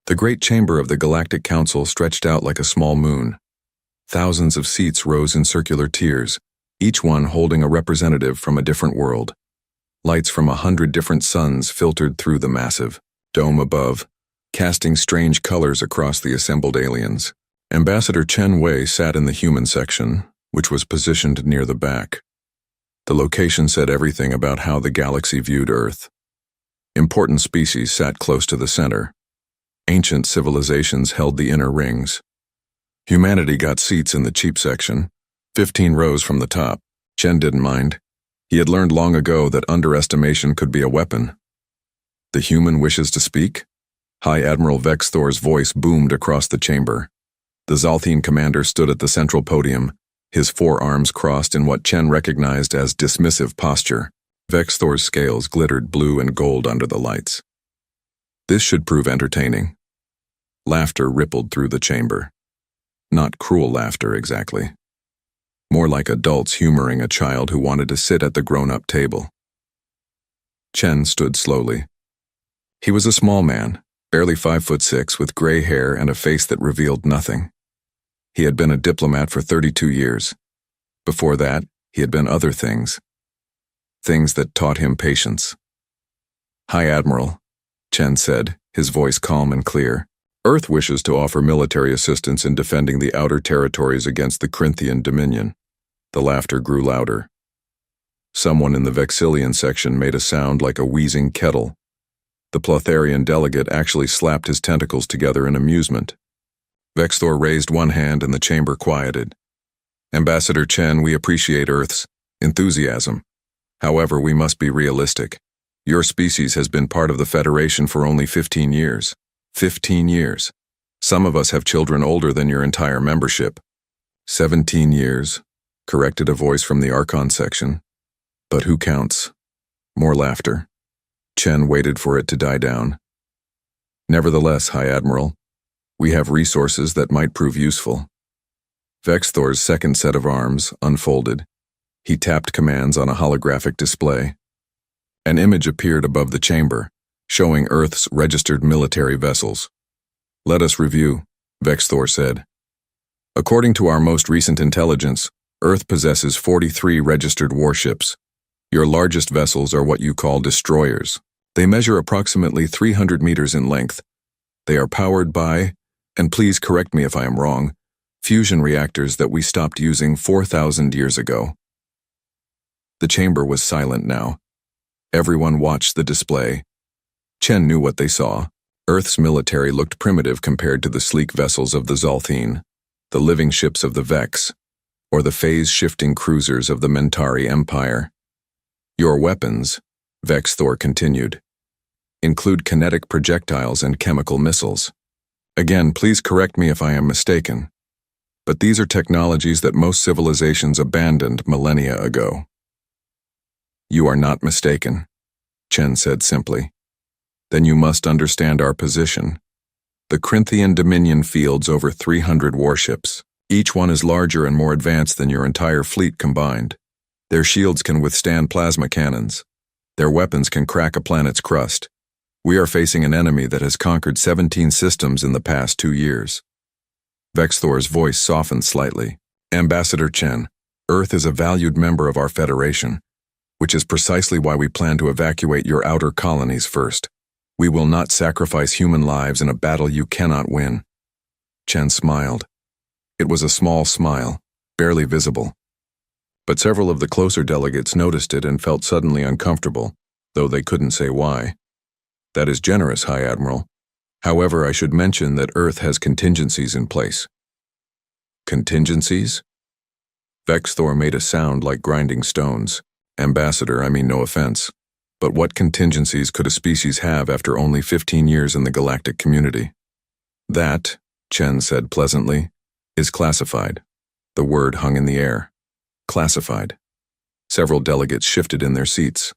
The great chamber of the Galactic Council stretched out like a small moon. Thousands of seats rose in circular tiers, each one holding a representative from a different world. Lights from 100 different suns filtered through the massive dome above, casting strange colors across the assembled aliens. Ambassador Chen Wei sat in the human section, which was positioned near the back. The location said everything about how the galaxy viewed Earth. Important species sat close to the center. Ancient civilizations held the inner rings. Humanity got seats in the cheap section, 15 rows from the top. Chen didn't mind. He had learned long ago that underestimation could be a weapon. The human wishes to speak? High Admiral Vex Thor's voice boomed across the chamber. The Zalthine commander stood at the central podium, his forearms crossed in what Chen recognized as dismissive posture. Vex Thor's scales glittered blue and gold under the lights. This should prove entertaining. Laughter rippled through the chamber. Not cruel laughter, exactly. More like adults humoring a child who wanted to sit at the grown-up table. Chen stood slowly. He was a small man, barely 5'6", with gray hair and a face that revealed nothing. He had been a diplomat for 32 years. Before that, he had been other things. Things that taught him patience. "High Admiral," Chen said, his voice calm and clear. "Earth wishes to offer military assistance in defending the outer territories against the Corinthian Dominion." The laughter grew louder. Someone in the Vexillian section made a sound like a wheezing kettle. The Plotharian delegate actually slapped his tentacles together in amusement. Vex Thor raised one hand and the chamber quieted. "Ambassador Chen, we appreciate Earth's enthusiasm. However, we must be realistic. Your species has been part of the Federation for only 15 years. 15 years. Some of us have children older than your entire membership." 17 years, corrected a voice from the Archon section. "But who counts?" More laughter. Chen waited for it to die down. "Nevertheless, High Admiral, we have resources that might prove useful." Vex Thor's second set of arms unfolded. He tapped commands on a holographic display. An image appeared above the chamber, showing Earth's registered military vessels. "Let us review," Vex Thor said. "According to our most recent intelligence, Earth possesses 43 registered warships. Your largest vessels are what you call destroyers. They measure approximately 300 meters in length. They are powered by, and please correct me if I am wrong, fusion reactors that we stopped using 4,000 years ago." The chamber was silent now. Everyone watched the display. Chen knew what they saw. Earth's military looked primitive compared to the sleek vessels of the Zalthine, the living ships of the Vex, or the phase-shifting cruisers of the Mentari Empire. "Your weapons," Vex Thor continued, "include kinetic projectiles and chemical missiles. Again, please correct me if I am mistaken, but these are technologies that most civilizations abandoned millennia ago." "You are not mistaken," Chen said simply. "Then you must understand our position. The Corinthian Dominion fields over 300 warships. Each one is larger and more advanced than your entire fleet combined. Their shields can withstand plasma cannons. Their weapons can crack a planet's crust. We are facing an enemy that has conquered 17 systems in the past 2 years. Vex Thor's voice softened slightly. "Ambassador Chen, Earth is a valued member of our Federation, which is precisely why we plan to evacuate your outer colonies first. We will not sacrifice human lives in a battle you cannot win." Chen smiled. It was a small smile, barely visible. But several of the closer delegates noticed it and felt suddenly uncomfortable, though they couldn't say why. "That is generous, High Admiral. However, I should mention that Earth has contingencies in place." "Contingencies?" Vex Thor made a sound like grinding stones. "Ambassador, I mean no offense, but what contingencies could a species have after only 15 years in the galactic community?" "That," Chen said pleasantly, "is classified." The word hung in the air. Classified. Several delegates shifted in their seats.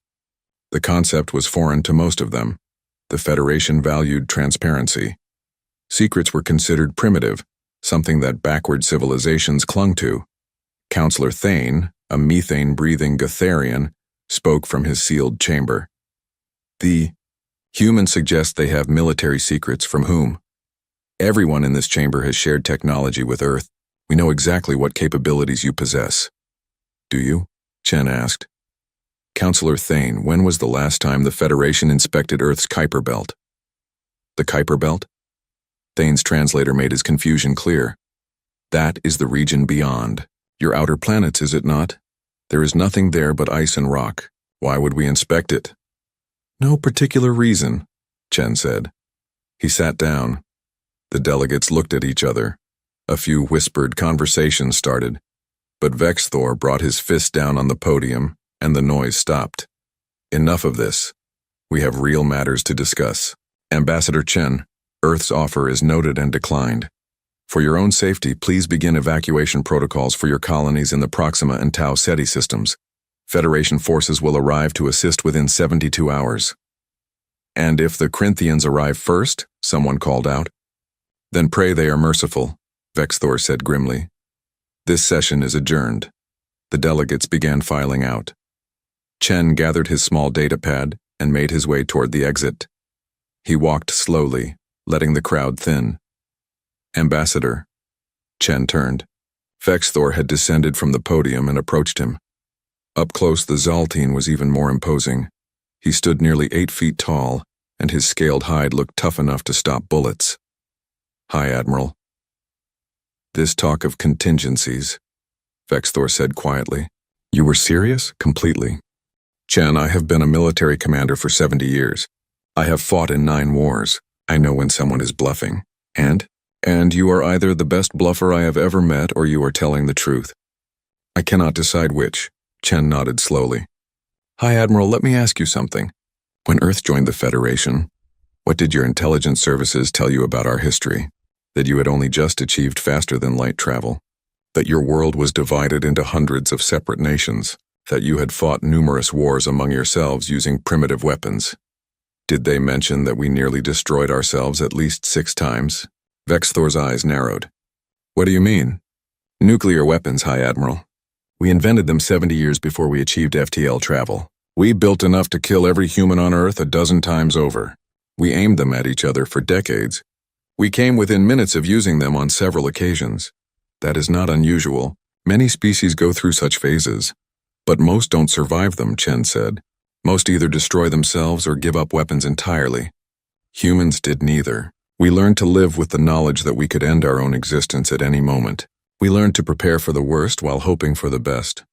The concept was foreign to most of them. The Federation valued transparency. Secrets were considered primitive, something that backward civilizations clung to. Counselor Thane, a methane-breathing Gotharian, spoke from his sealed chamber. "The humans suggest they have military secrets from whom?" Everyone in this chamber has shared technology with Earth. We know exactly what capabilities you possess. Do you? Chen asked. Counselor Thane, when was the last time the Federation inspected Earth's Kuiper Belt? The Kuiper Belt? Thane's translator made his confusion clear. That is the region beyond. Your outer planets, is it not? There is nothing there but ice and rock. Why would we inspect it? No particular reason, Chen said. He sat down. The delegates looked at each other. A few whispered conversations started, but Vexthor brought his fist down on the podium, and the noise stopped. Enough of this. We have real matters to discuss. Ambassador Chen, Earth's offer is noted and declined. For your own safety, please begin evacuation protocols for your colonies in the Proxima and Tau Ceti systems. Federation forces will arrive to assist within 72 hours. And if the Corinthians arrive first, someone called out. Then pray they are merciful, Vexthor said grimly. This session is adjourned. The delegates began filing out. Chen gathered his small datapad and made his way toward the exit. He walked slowly, letting the crowd thin. Ambassador. Chen turned. Vexthor had descended from the podium and approached him. Up close, the Zaltine was even more imposing. He stood nearly 8 feet tall, and his scaled hide looked tough enough to stop bullets. Hi, Admiral. This talk of contingencies, Vexthor said quietly. You were serious? Completely. Chen, I have been a military commander for 70 years. I have fought in 9 wars. I know when someone is bluffing. And you are either the best bluffer I have ever met or you are telling the truth. I cannot decide which. Chen nodded slowly. Hi, Admiral, let me ask you something. When Earth joined the Federation, what did your intelligence services tell you about our history? That you had only just achieved faster than light travel? That your world was divided into hundreds of separate nations? That you had fought numerous wars among yourselves using primitive weapons? Did they mention that we nearly destroyed ourselves at least 6 times? Vexthor's eyes narrowed. What do you mean? Nuclear weapons, High Admiral. We invented them 70 years before we achieved FTL travel. We built enough to kill every human on Earth a dozen times over. We aimed them at each other for decades. We came within minutes of using them on several occasions. That is not unusual. Many species go through such phases. But most don't survive them, Chen said. Most either destroy themselves or give up weapons entirely. Humans did neither. We learned to live with the knowledge that we could end our own existence at any moment. We learned to prepare for the worst while hoping for the best.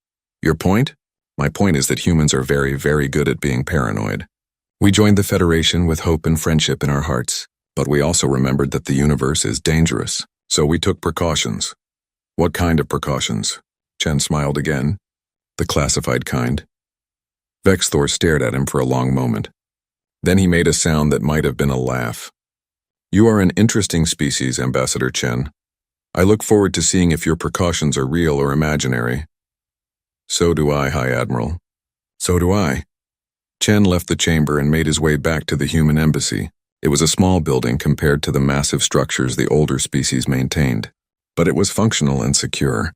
Your point? My point is that humans are very, very good at being paranoid. We joined the Federation with hope and friendship in our hearts, but we also remembered that the universe is dangerous, so we took precautions. What kind of precautions? Chen smiled again. The classified kind. Vexthor stared at him for a long moment. Then he made a sound that might have been a laugh. You are an interesting species, Ambassador Chen. I look forward to seeing if your precautions are real or imaginary. So do I, High Admiral. So do I. Chen left the chamber and made his way back to the human embassy. It was a small building compared to the massive structures the older species maintained, but it was functional and secure.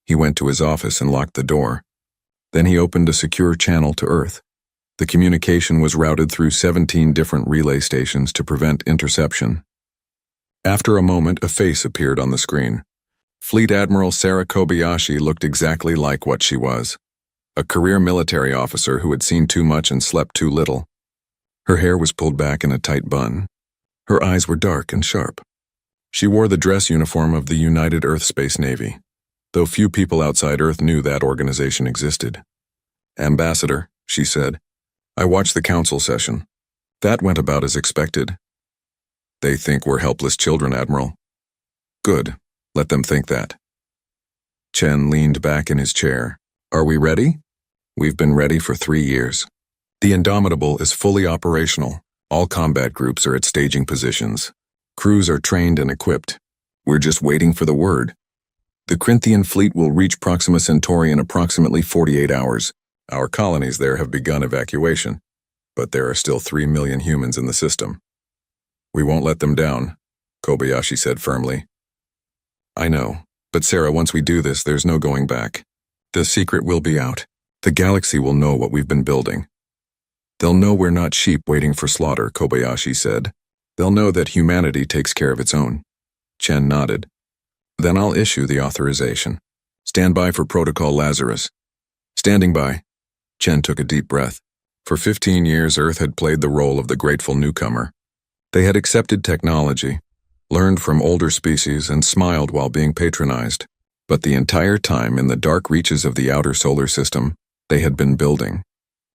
He went to his office and locked the door. Then he opened a secure channel to Earth. The communication was routed through 17 different relay stations to prevent interception. After a moment, a face appeared on the screen. Fleet Admiral Sarah Kobayashi looked exactly like what she was. A career military officer who had seen too much and slept too little. Her hair was pulled back in a tight bun. Her eyes were dark and sharp. She wore the dress uniform of the United Earth Space Navy, though few people outside Earth knew that organization existed. Ambassador, she said, I watched the council session. That went about as expected. They think we're helpless children, Admiral. Good. Let them think that. Chen leaned back in his chair. Are we ready? We've been ready for 3 years. The Indomitable is fully operational. All combat groups are at staging positions. Crews are trained and equipped. We're just waiting for the word. The Corinthian fleet will reach Proxima Centauri in approximately 48 hours. Our colonies there have begun evacuation, but there are still 3 million humans in the system. We won't let them down, Kobayashi said firmly. I know, but Sarah, once we do this, there's no going back. The secret will be out. The galaxy will know what we've been building. They'll know we're not sheep waiting for slaughter, Kobayashi said. They'll know that humanity takes care of its own. Chen nodded. Then I'll issue the authorization. Stand by for Protocol Lazarus. Standing by. Chen took a deep breath. For 15 years, Earth had played the role of the grateful newcomer. They had accepted technology, learned from older species, and smiled while being patronized. But the entire time, in the dark reaches of the outer solar system, they had been building.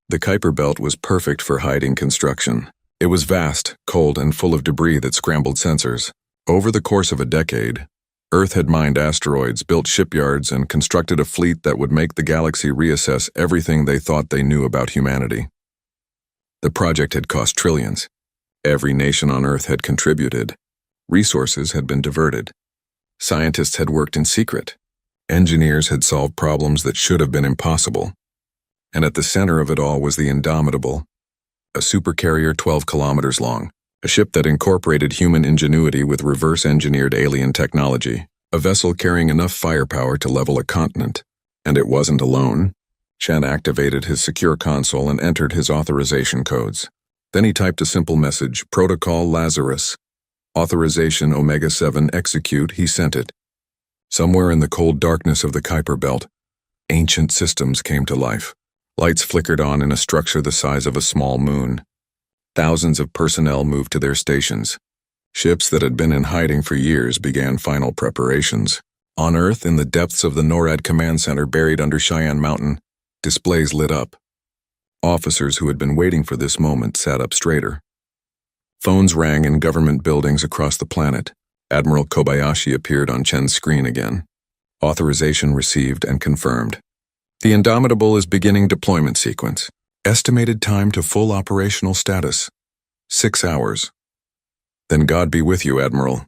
The Kuiper Belt was perfect for hiding construction. It was vast, cold, and full of debris that scrambled sensors. Over the course of a decade, Earth had mined asteroids, built shipyards, and constructed a fleet that would make the galaxy reassess everything they thought they knew about humanity. The project had cost trillions. Every nation on Earth had contributed. Resources had been diverted. Scientists had worked in secret. Engineers had solved problems that should have been impossible. And at the center of it all was the Indomitable, a supercarrier 12 kilometers long, a ship that incorporated human ingenuity with reverse-engineered alien technology, a vessel carrying enough firepower to level a continent. And it wasn't alone. Chen activated his secure console and entered his authorization codes. Then he typed a simple message, Protocol Lazarus. Authorization Omega-7 execute. He sent it. Somewhere in the cold darkness of the Kuiper Belt, ancient systems came to life. Lights flickered on in a structure the size of a small moon. Thousands of personnel moved to their stations. Ships that had been in hiding for years began final preparations. On Earth, in the depths of the NORAD command center buried under Cheyenne Mountain, displays lit up. Officers who had been waiting for this moment sat up straighter. Phones rang in government buildings across the planet. Admiral Kobayashi appeared on Chen's screen again. Authorization received and confirmed. The Indomitable is beginning deployment sequence. Estimated time to full operational status, 6 hours. Then God be with you, Admiral.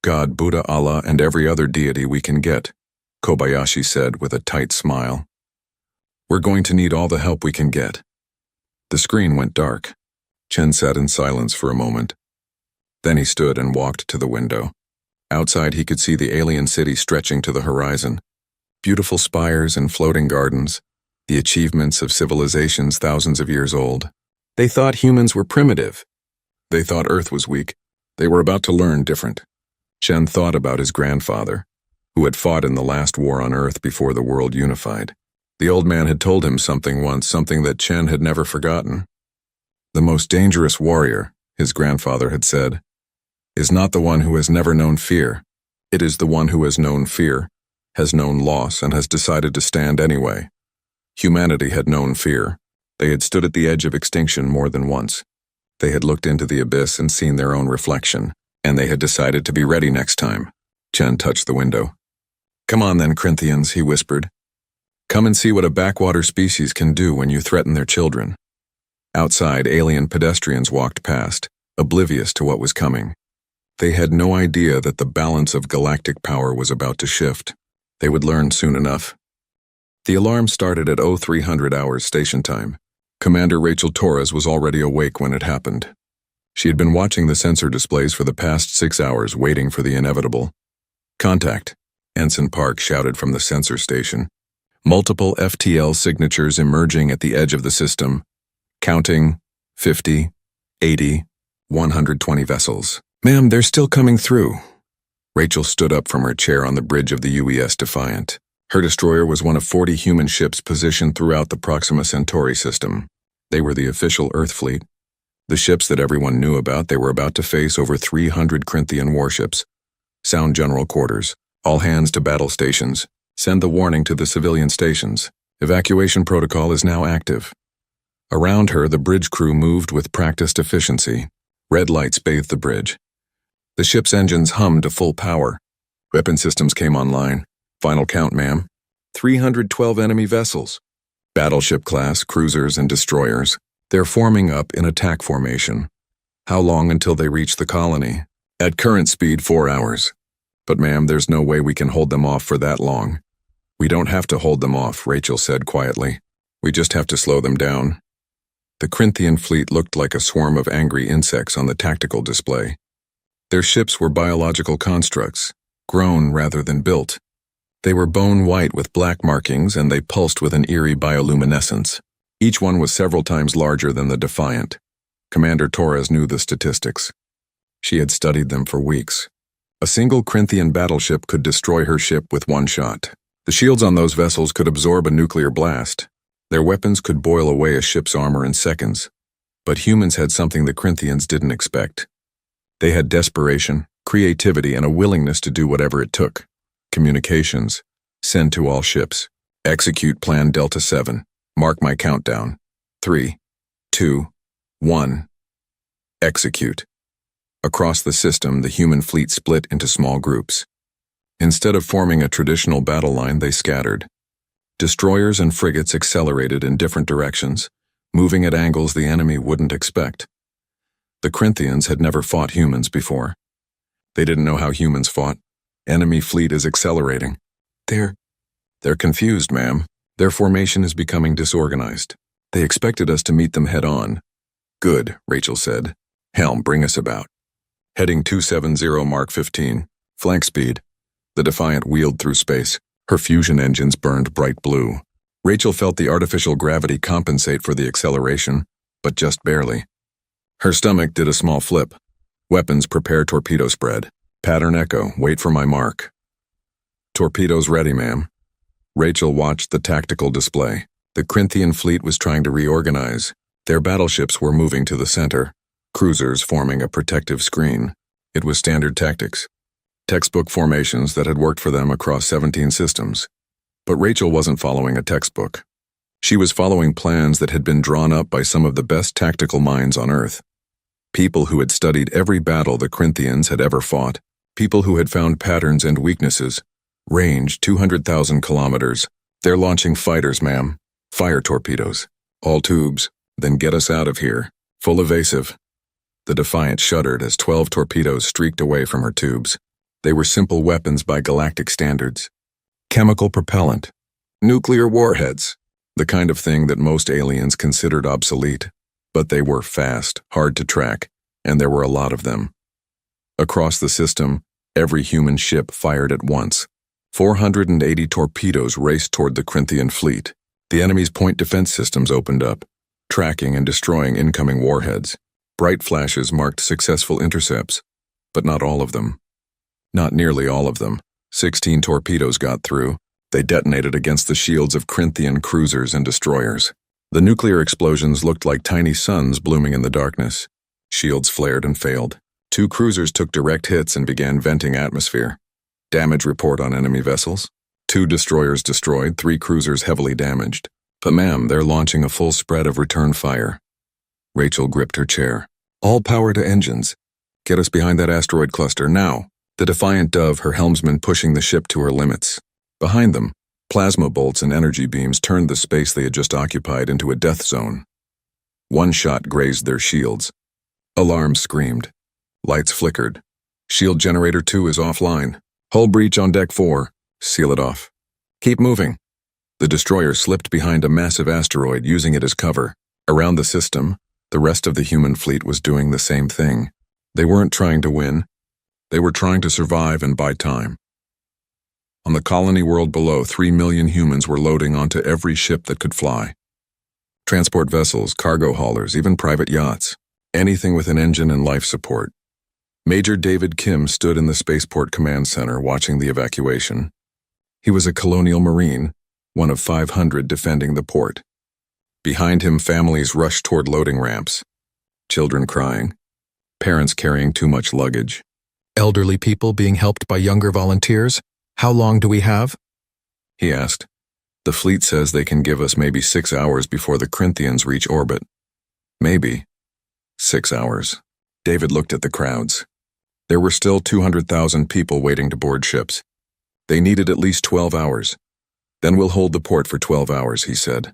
God, Buddha, Allah, and every other deity we can get, Kobayashi said with a tight smile. We're going to need all the help we can get. The screen went dark. Chen sat in silence for a moment. Then he stood and walked to the window. Outside he could see the alien city stretching to the horizon. Beautiful spires and floating gardens, the achievements of civilizations thousands of years old. They thought humans were primitive. They thought Earth was weak. They were about to learn different. Chen thought about his grandfather, who had fought in the last war on Earth before the world unified. The old man had told him something once, something that Chen had never forgotten. The most dangerous warrior, his grandfather had said, is not the one who has never known fear. It is the one who has known fear, has known loss, and has decided to stand anyway. Humanity had known fear. They had stood at the edge of extinction more than once. They had looked into the abyss and seen their own reflection, and they had decided to be ready next time. Chen touched the window. Come on then, Corinthians, he whispered. Come and see what a backwater species can do when you threaten their children. Outside, alien pedestrians walked past, oblivious to what was coming. They had no idea that the balance of galactic power was about to shift. They would learn soon enough. The alarm started at 0300 hours station time. Commander Rachel Torres was already awake when it happened. She had been watching the sensor displays for the past 6 hours, waiting for the inevitable. Contact, Ensign Park shouted from the sensor station. Multiple FTL signatures emerging at the edge of the system. Counting, 50, 80, 120 vessels. Ma'am, they're still coming through. Rachel stood up from her chair on the bridge of the UES Defiant. Her destroyer was one of 40 human ships positioned throughout the Proxima Centauri system. They were the official Earth fleet. The ships that everyone knew about. They were about to face over 300 Corinthian warships. Sound general quarters. All hands to battle stations. Send the warning to the civilian stations. Evacuation protocol is now active. Around her, the bridge crew moved with practiced efficiency. Red lights bathed the bridge. The ship's engines hummed to full power. Weapon systems came online. Final count, ma'am. 312 enemy vessels. Battleship class, cruisers, and destroyers. They're forming up in attack formation. How long until they reach the colony? At current speed, 4 hours. But ma'am, there's no way we can hold them off for that long. We don't have to hold them off, Rachel said quietly. We just have to slow them down. The Corinthian fleet looked like a swarm of angry insects on the tactical display. Their ships were biological constructs, grown rather than built. They were bone white with black markings, and they pulsed with an eerie bioluminescence. Each one was several times larger than the Defiant. Commander Torres knew the statistics. She had studied them for weeks. A single Corinthian battleship could destroy her ship with one shot. The shields on those vessels could absorb a nuclear blast. Their weapons could boil away a ship's armor in seconds. But humans had something the Corinthians didn't expect. They had desperation, creativity, and a willingness to do whatever it took. Communications. Send to all ships. Execute Plan Delta 7. Mark my countdown. 3, 2, 1. Execute. Across the system, the human fleet split into small groups. Instead of forming a traditional battle line, they scattered. Destroyers and frigates accelerated in different directions, moving at angles the enemy wouldn't expect. The Corinthians had never fought humans before. They didn't know how humans fought. Enemy fleet is accelerating. They're confused, ma'am. Their formation is becoming disorganized. They expected us to meet them head-on. Good, Rachel said. Helm, bring us about. Heading 270 Mark 15. Flank speed. The Defiant wheeled through space. Her fusion engines burned bright blue. Rachel felt the artificial gravity compensate for the acceleration, but just barely. Her stomach did a small flip. Weapons, prepare torpedo spread. Pattern echo, wait for my mark. Torpedoes ready, ma'am. Rachel watched the tactical display. The Corinthian fleet was trying to reorganize. Their battleships were moving to the center, cruisers forming a protective screen. It was standard tactics. Textbook formations that had worked for them across 17 systems. But Rachel wasn't following a textbook. She was following plans that had been drawn up by some of the best tactical minds on Earth. People who had studied every battle the Corinthians had ever fought. People who had found patterns and weaknesses. Range 200,000 kilometers. They're launching fighters, ma'am. Fire torpedoes. All tubes. Then get us out of here. Full evasive. The Defiant shuddered as 12 torpedoes streaked away from her tubes. They were simple weapons by galactic standards. Chemical propellant. Nuclear warheads. The kind of thing that most aliens considered obsolete. But they were fast, hard to track, and there were a lot of them. Across the system, every human ship fired at once. 480 torpedoes raced toward the Corinthian fleet. The enemy's point defense systems opened up, tracking and destroying incoming warheads. Bright flashes marked successful intercepts, but not all of them. Not nearly all of them. 16 torpedoes got through. They detonated against the shields of Corinthian cruisers and destroyers. The nuclear explosions looked like tiny suns blooming in the darkness. Shields flared and failed. 2 cruisers took direct hits and began venting atmosphere. Damage report on enemy vessels. 2 destroyers destroyed, 3 cruisers heavily damaged. But ma'am, they're launching a full spread of return fire. Rachel gripped her chair. All power to engines. Get us behind that asteroid cluster, now. The Defiant dove, her helmsman pushing the ship to her limits. Behind them, plasma bolts and energy beams turned the space they had just occupied into a death zone. One shot grazed their shields. Alarms screamed. Lights flickered. Shield generator 2 is offline. Hull breach on deck 4. Seal it off. Keep moving. The destroyer slipped behind a massive asteroid, using it as cover. Around the system, the rest of the human fleet was doing the same thing. They weren't trying to win. They were trying to survive and buy time. On the colony world below, 3 million humans were loading onto every ship that could fly. Transport vessels, cargo haulers, even private yachts. Anything with an engine and life support. Major David Kim stood in the Spaceport Command Center watching the evacuation. He was a colonial marine, one of 500 defending the port. Behind him, families rushed toward loading ramps. Children crying. Parents carrying too much luggage. Elderly people being helped by younger volunteers. How long do we have? He asked. The fleet says they can give us maybe 6 hours before the Corinthians reach orbit. Maybe. 6 hours. David looked at the crowds. There were still 200,000 people waiting to board ships. They needed at least 12 hours. Then we'll hold the port for 12 hours, he said.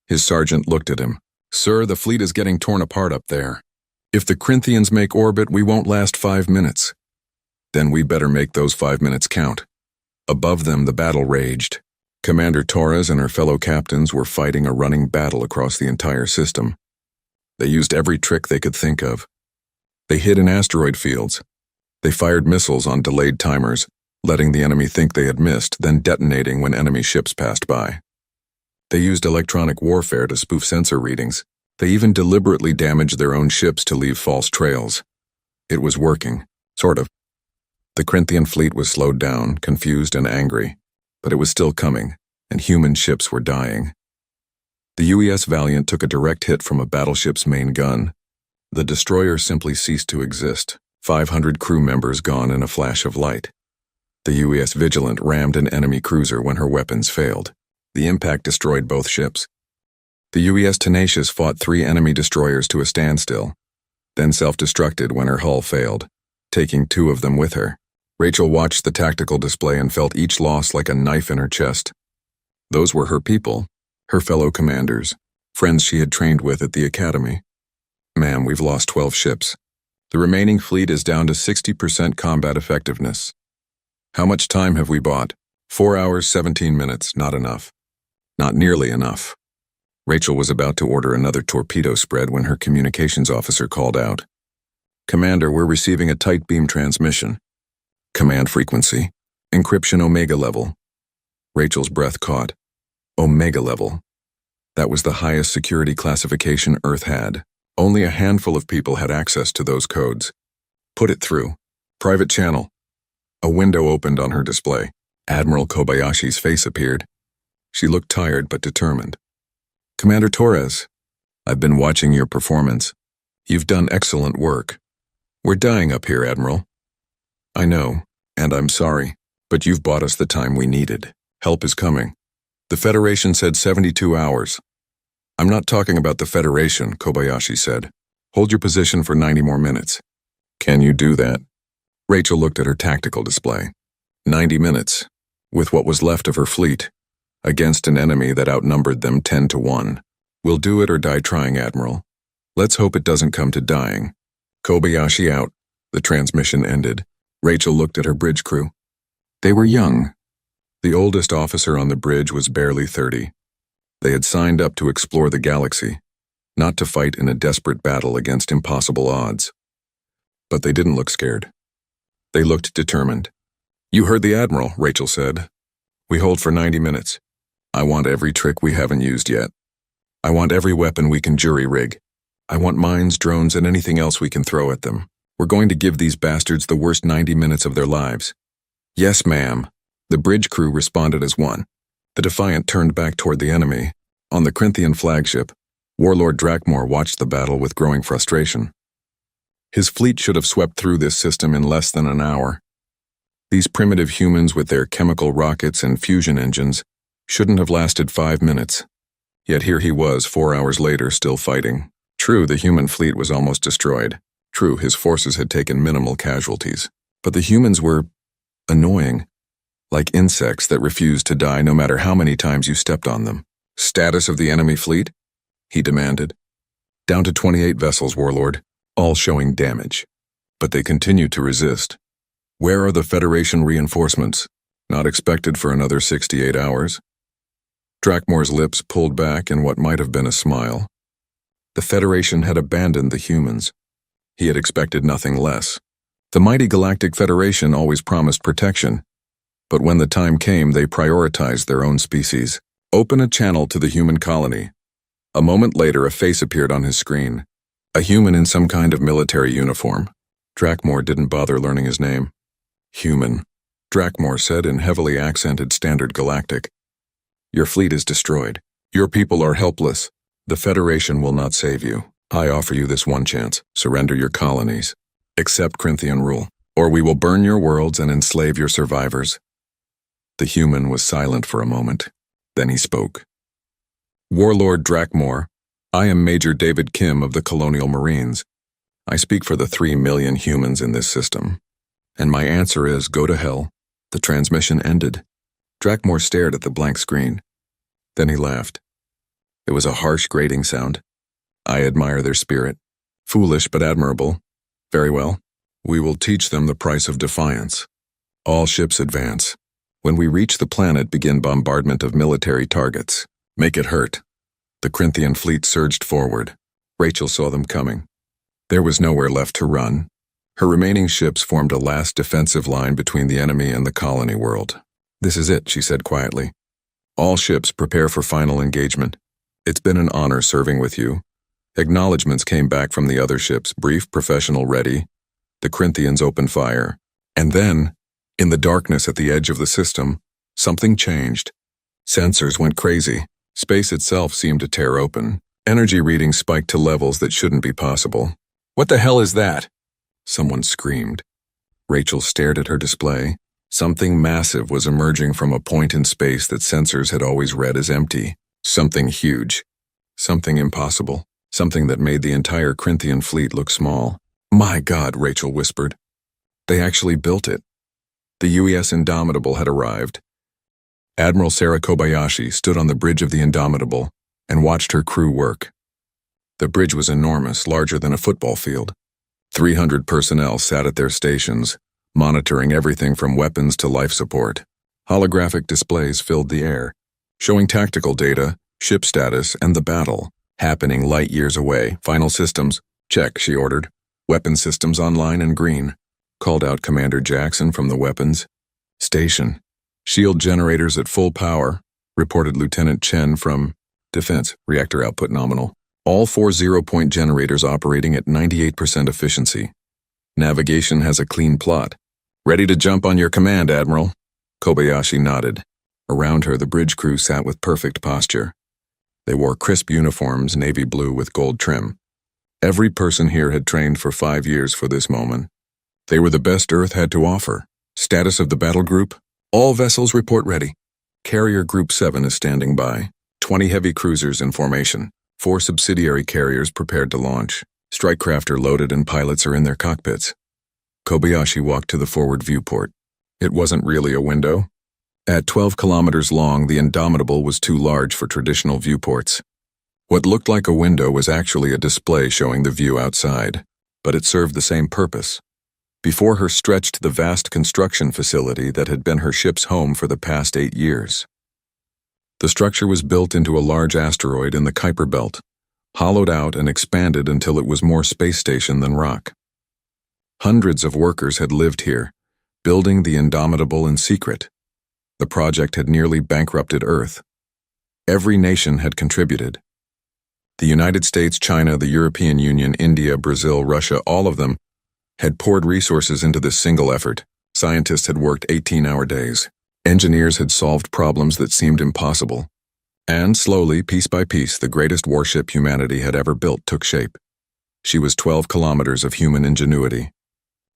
His sergeant looked at him. Sir, the fleet is getting torn apart up there. If the Corinthians make orbit, we won't last 5 minutes. Then we better make those 5 minutes count. Above them, the battle raged. Commander Torres and her fellow captains were fighting a running battle across the entire system. They used every trick they could think of. They hid in asteroid fields. They fired missiles on delayed timers, letting the enemy think they had missed, then detonating when enemy ships passed by. They used electronic warfare to spoof sensor readings. They even deliberately damaged their own ships to leave false trails. It was working. Sort of. The Corinthian fleet was slowed down, confused and angry, but it was still coming, and human ships were dying. The UES Valiant took a direct hit from a battleship's main gun. The destroyer simply ceased to exist, 500 crew members gone in a flash of light. The UES Vigilant rammed an enemy cruiser when her weapons failed. The impact destroyed both ships. The UES Tenacious fought 3 enemy destroyers to a standstill, then self-destructed when her hull failed, taking 2 of them with her. Rachel watched the tactical display and felt each loss like a knife in her chest. Those were her people, her fellow commanders, friends she had trained with at the academy. Ma'am, we've lost 12 ships. The remaining fleet is down to 60% combat effectiveness. How much time have we bought? 4 hours, 17 minutes, not enough. Not nearly enough. Rachel was about to order another torpedo spread when her communications officer called out. Commander, we're receiving a tight beam transmission. Command frequency. Encryption Omega level. Rachel's breath caught. Omega level. That was the highest security classification Earth had. Only a handful of people had access to those codes. Put it through. Private channel. A window opened on her display. Admiral Kobayashi's face appeared. She looked tired but determined. Commander Torres, I've been watching your performance. You've done excellent work. We're dying up here, Admiral. I know, and I'm sorry, but you've bought us the time we needed. Help is coming. The Federation said 72 hours. I'm not talking about the Federation, Kobayashi said. Hold your position for 90 more minutes. Can you do that? Rachel looked at her tactical display. 90 minutes, with what was left of her fleet, against an enemy that outnumbered them 10 to 1. We'll do it or die trying, Admiral. Let's hope it doesn't come to dying. Kobayashi out. The transmission ended. Rachel looked at her bridge crew. They were young. The oldest officer on the bridge was barely 30. They had signed up to explore the galaxy, not to fight in a desperate battle against impossible odds. But they didn't look scared. They looked determined. You heard the Admiral, Rachel said. We hold for 90 minutes. I want every trick we haven't used yet. I want every weapon we can jury-rig. I want mines, drones, and anything else we can throw at them. We're going to give these bastards the worst 90 minutes of their lives. Yes, ma'am. The bridge crew responded as one. The Defiant turned back toward the enemy. On the Corinthian flagship, Warlord Drakmor watched the battle with growing frustration. His fleet should have swept through this system in less than an hour. These primitive humans with their chemical rockets and fusion engines shouldn't have lasted 5 minutes. Yet here he was 4 hours later still fighting. True, the human fleet was almost destroyed. True, his forces had taken minimal casualties. But the humans were annoying, like insects that refused to die no matter how many times you stepped on them. Status of the enemy fleet? He demanded. Down to 28 vessels, Warlord, all showing damage. But they continued to resist. Where are the Federation reinforcements? Not expected for another 68 hours. Drakmor's lips pulled back in what might have been a smile. The Federation had abandoned the humans. He had expected nothing less. The mighty Galactic Federation always promised protection, but when the time came, they prioritized their own species. Open a channel to the human colony. A moment later, a face appeared on his screen. A human in some kind of military uniform. Drakmor didn't bother learning his name. Human, Drakmor said in heavily accented Standard Galactic. Your fleet is destroyed. Your people are helpless. The Federation will not save you. I offer you this one chance. Surrender your colonies. Accept Corinthian rule, or we will burn your worlds and enslave your survivors. The human was silent for a moment. Then he spoke. Warlord Drakmor, I am Major David Kim of the Colonial Marines. I speak for the 3 million humans in this system. And my answer is, go to hell. The transmission ended. Drakmor stared at the blank screen. Then he laughed. It was a harsh, grating sound. I admire their spirit. Foolish but admirable. Very well. We will teach them the price of defiance. All ships advance. When we reach the planet, begin bombardment of military targets. Make it hurt. The Corinthian fleet surged forward. Rachel saw them coming. There was nowhere left to run. Her remaining ships formed a last defensive line between the enemy and the colony world. This is it, she said quietly. All ships prepare for final engagement. It's been an honor serving with you. Acknowledgements came back from the other ships, brief, professional, ready. The Corinthians opened fire. And then, in the darkness at the edge of the system, something changed. Sensors went crazy. Space itself seemed to tear open. Energy readings spiked to levels that shouldn't be possible. "What the hell is that?" Someone screamed. Rachel stared at her display. Something massive was emerging from a point in space that sensors had always read as empty. Something huge. Something impossible. Something that made the entire Corinthian fleet look small. "My God," Rachel whispered. They actually built it. The UES Indomitable had arrived. Admiral Sarah Kobayashi stood on the bridge of the Indomitable and watched her crew work. The bridge was enormous, larger than a football field. 300 personnel sat at their stations, monitoring everything from weapons to life support. Holographic displays filled the air, showing tactical data, ship status, and the battle, happening light years away. "Final systems, check," she ordered. "Weapon systems online and green," called out Commander Jackson from the weapons station. "Shield generators at full power," reported Lieutenant Chen from Defense. "Reactor output nominal. All 4 zero-point generators operating at 98% efficiency. Navigation has a clean plot. Ready to jump on your command, Admiral." Kobayashi nodded. Around her, the bridge crew sat with perfect posture. They wore crisp uniforms, navy blue with gold trim. Every person here had trained for 5 years for this moment. They were the best Earth had to offer. Status of the battle group? All vessels report ready. Carrier Group 7 is standing by. 20 heavy cruisers in formation. 4 subsidiary carriers prepared to launch. Strike craft are loaded and pilots are in their cockpits. Kobayashi walked to the forward viewport. It wasn't really a window. At 12 kilometers long, the Indomitable was too large for traditional viewports. What looked like a window was actually a display showing the view outside, but it served the same purpose. Before her stretched the vast construction facility that had been her ship's home for the past 8 years. The structure was built into a large asteroid in the Kuiper Belt, hollowed out and expanded until it was more space station than rock. Hundreds of workers had lived here, building the Indomitable in secret. The project had nearly bankrupted Earth. Every nation had contributed. The United States, China, the European Union, India, Brazil, Russia, all of them had poured resources into this single effort. Scientists had worked 18-hour days. Engineers had solved problems that seemed impossible. And slowly, piece by piece, the greatest warship humanity had ever built took shape. She was 12 kilometers of human ingenuity.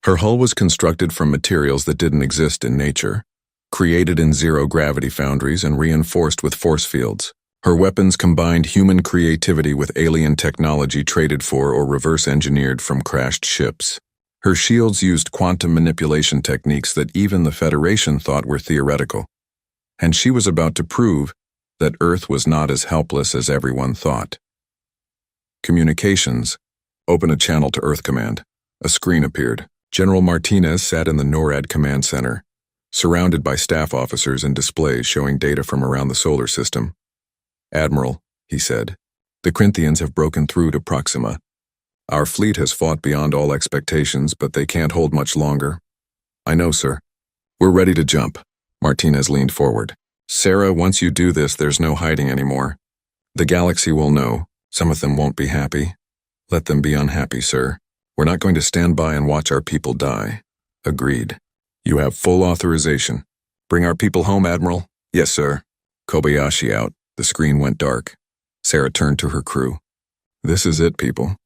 Her hull was constructed from materials that didn't exist in nature, created in zero-gravity foundries and reinforced with force fields. Her weapons combined human creativity with alien technology traded for or reverse-engineered from crashed ships. Her shields used quantum manipulation techniques that even the Federation thought were theoretical. And she was about to prove that Earth was not as helpless as everyone thought. Communications. Open a channel to Earth Command. A screen appeared. General Martinez sat in the NORAD command center, surrounded by staff officers and displays showing data from around the solar system. "Admiral," he said, "the Corinthians have broken through to Proxima. Our fleet has fought beyond all expectations, but they can't hold much longer." "I know, sir. We're ready to jump." Martinez leaned forward. "Sarah, once you do this, there's no hiding anymore. The galaxy will know. Some of them won't be happy. Let them be unhappy, sir. We're not going to stand by and watch our people die." "Agreed. You have full authorization. Bring our people home, Admiral." "Yes, sir." Kobayashi out. The screen went dark. Sarah turned to her crew. "This is it, people.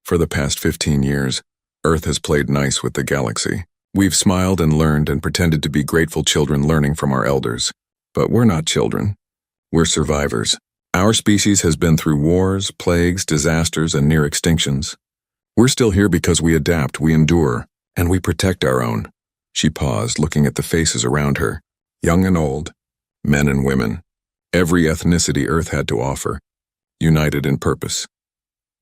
For the past 15 years, Earth has played nice with the galaxy. We've smiled and learned and pretended to be grateful children learning from our elders. But we're not children. We're survivors. Our species has been through wars, plagues, disasters, and near extinctions. We're still here because we adapt, we endure, and we protect our own." She paused, looking at the faces around her, young and old, men and women, every ethnicity Earth had to offer, united in purpose.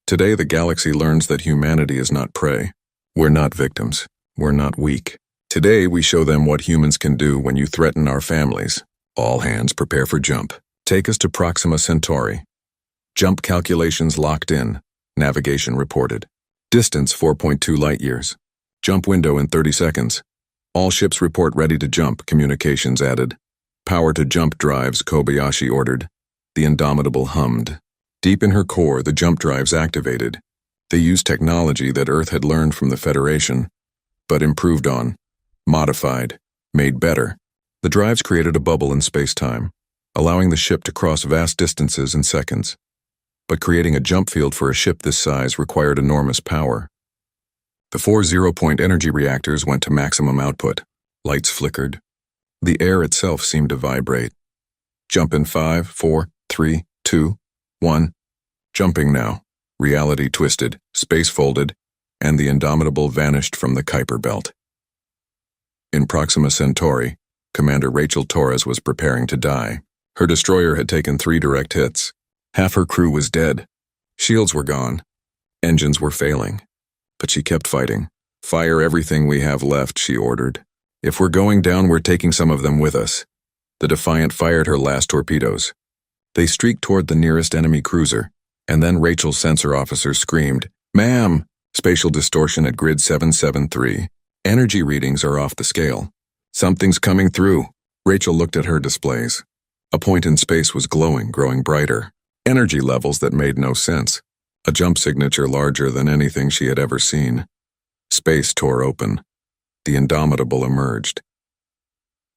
Today the galaxy learns that humanity is not prey. We're not victims. We're not weak. Today we show them what humans can do when you threaten our families. All hands prepare for jump. Take us to Proxima Centauri. Jump calculations locked in. Navigation reported. Distance 4.2 light-years. Jump window in 30 seconds. All ships report ready to jump, communications added. Power to jump drives, Kobayashi ordered. The Indomitable hummed. Deep in her core, the jump drives activated. They used technology that Earth had learned from the Federation, but improved on, modified, made better. The drives created a bubble in space-time, allowing the ship to cross vast distances in seconds. But creating a jump field for a ship this size required enormous power. The 4 zero-point energy reactors went to maximum output. Lights flickered. The air itself seemed to vibrate. Jump in 5, 4, 3, 2, 1. Jumping now. Reality twisted, space folded, and the Indomitable vanished from the Kuiper belt. In Proxima Centauri, Commander Rachel Torres was preparing to die. Her destroyer had taken 3 direct hits. Half her crew was dead. Shields were gone. Engines were failing. But she kept fighting. "Fire everything we have left," she ordered. "If we're going down, we're taking some of them with us." The Defiant fired her last torpedoes. They streaked toward the nearest enemy cruiser, and then Rachel's sensor officer screamed, "Ma'am!" Spatial distortion at grid 773. Energy readings are off the scale. "Something's coming through." Rachel looked at her displays. A point in space was glowing, growing brighter. Energy levels that made no sense. A jump signature larger than anything she had ever seen. Space tore open. The Indomitable emerged.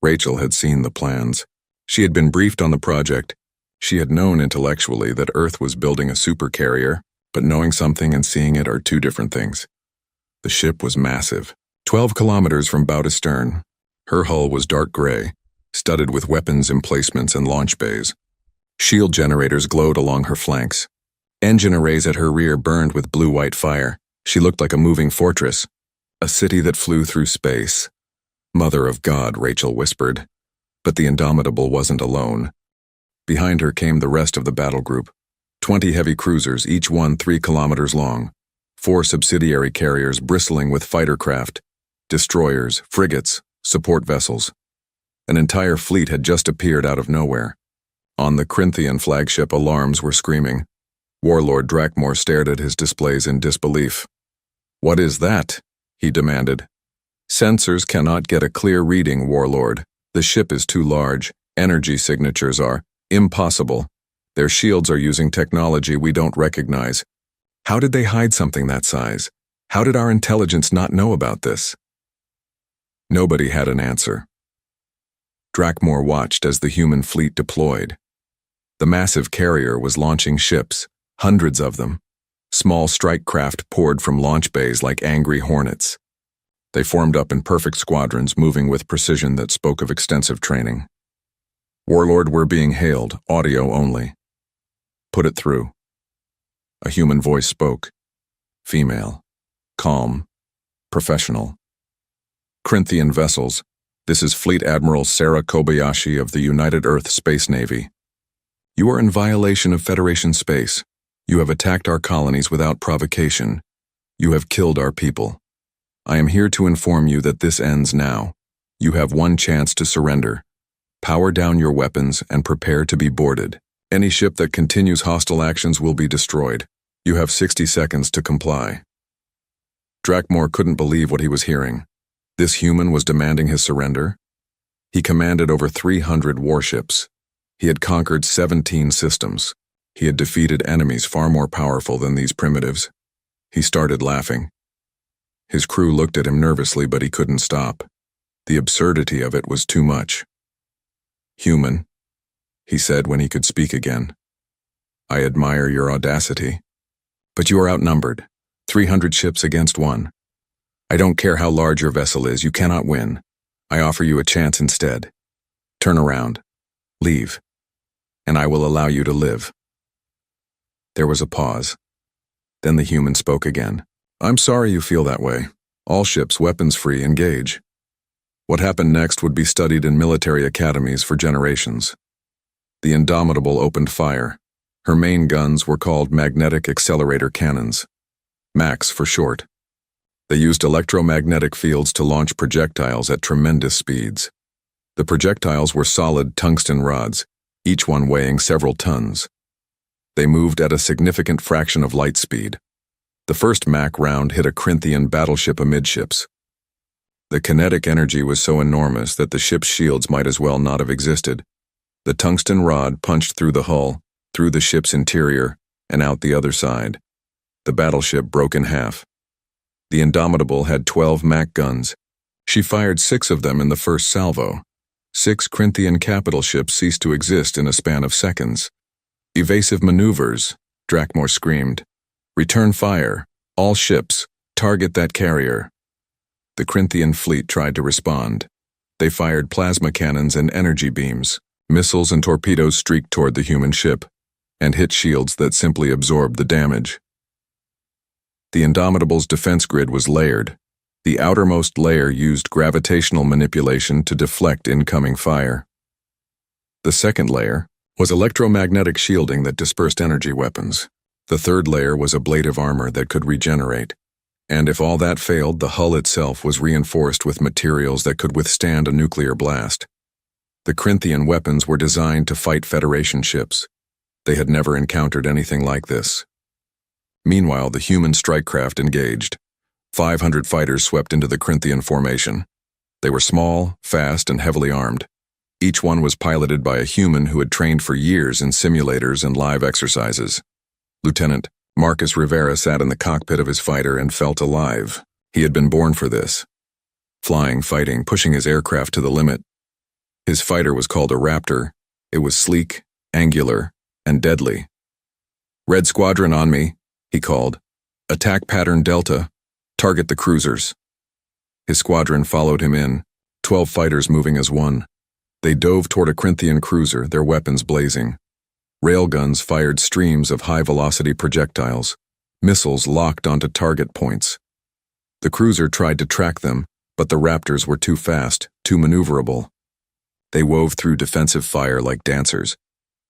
Rachel had seen the plans. She had been briefed on the project. She had known intellectually that Earth was building a supercarrier, but knowing something and seeing it are 2 different things. The ship was massive, 12 kilometers from bow to stern. Her hull was dark gray, studded with weapons emplacements and launch bays. Shield generators glowed along her flanks. Engine arrays at her rear burned with blue-white fire. She looked like a moving fortress, a city that flew through space. "Mother of God," Rachel whispered. But the Indomitable wasn't alone. Behind her came the rest of the battle group. 20 heavy cruisers, each one 3 kilometers long. 4 subsidiary carriers bristling with fighter craft, destroyers, frigates, support vessels. An entire fleet had just appeared out of nowhere. On the Corinthian flagship, alarms were screaming. Warlord Drakmor stared at his displays in disbelief. "What is that?" he demanded. "Sensors cannot get a clear reading, Warlord. The ship is too large. Energy signatures are impossible. Their shields are using technology we don't recognize. How did they hide something that size? How did our intelligence not know about this?" Nobody had an answer. Drakmor watched as the human fleet deployed. The massive carrier was launching ships, hundreds of them. Small strike craft poured from launch bays like angry hornets. They formed up in perfect squadrons, moving with precision that spoke of extensive training. "Warlord, we're being hailed, audio only." "Put it through." A human voice spoke. Female. Calm. Professional. "Corinthian vessels. This is Fleet Admiral Sarah Kobayashi of the United Earth Space Navy. You are in violation of Federation space. You have attacked our colonies without provocation. You have killed our people. I am here to inform you that this ends now. You have one chance to surrender. Power down your weapons and prepare to be boarded. Any ship that continues hostile actions will be destroyed. You have 60 seconds to comply." Drakmor couldn't believe what he was hearing. This human was demanding his surrender? He commanded over 300 warships. He had conquered 17 systems. He had defeated enemies far more powerful than these primitives. He started laughing. His crew looked at him nervously, but he couldn't stop. The absurdity of it was too much. "Human," he said when he could speak again, "I admire your audacity. But you are outnumbered, 300 ships against 1. I don't care how large your vessel is, you cannot win. I offer you a chance instead. Turn around. Leave. And I will allow you to live." There was a pause. Then the human spoke again. "I'm sorry you feel that way. All ships, weapons-free, engage." What happened next would be studied in military academies for generations. The Indomitable opened fire. Her main guns were called magnetic accelerator cannons, MAX for short. They used electromagnetic fields to launch projectiles at tremendous speeds. The projectiles were solid tungsten rods, each one weighing several tons. They moved at a significant fraction of light speed. The first MAC round hit a Corinthian battleship amidships. The kinetic energy was so enormous that the ship's shields might as well not have existed. The tungsten rod punched through the hull, through the ship's interior, and out the other side. The battleship broke in half. The Indomitable had 12 Mac guns. She fired 6 of them in the first salvo. 6 Corinthian capital ships ceased to exist in a span of seconds. Evasive maneuvers, Drakmor screamed. Return fire. All ships. Target that carrier. The Corinthian fleet tried to respond. They fired plasma cannons and energy beams. Missiles and torpedoes streaked toward the human ship, and hit shields that simply absorbed the damage. The Indomitable's defense grid was layered. The outermost layer used gravitational manipulation to deflect incoming fire. The second layer was electromagnetic shielding that dispersed energy weapons. The third layer was ablative armor that could regenerate. And if all that failed, the hull itself was reinforced with materials that could withstand a nuclear blast. The Corinthian weapons were designed to fight Federation ships. They had never encountered anything like this. Meanwhile, the human strike craft engaged. 500 fighters swept into the Corinthian formation. They were small, fast, and heavily armed. Each one was piloted by a human who had trained for years in simulators and live exercises. Lieutenant Marcus Rivera sat in the cockpit of his fighter and felt alive. He had been born for this. Flying, fighting, pushing his aircraft to the limit. His fighter was called a Raptor. It was sleek, angular, and deadly. "Red Squadron on me," he called. "Attack pattern Delta. Target the cruisers." His squadron followed him in, 12 fighters moving as one. They dove toward a Corinthian cruiser, their weapons blazing. Railguns fired streams of high-velocity projectiles. Missiles locked onto target points. The cruiser tried to track them, but the Raptors were too fast, too maneuverable. They wove through defensive fire like dancers.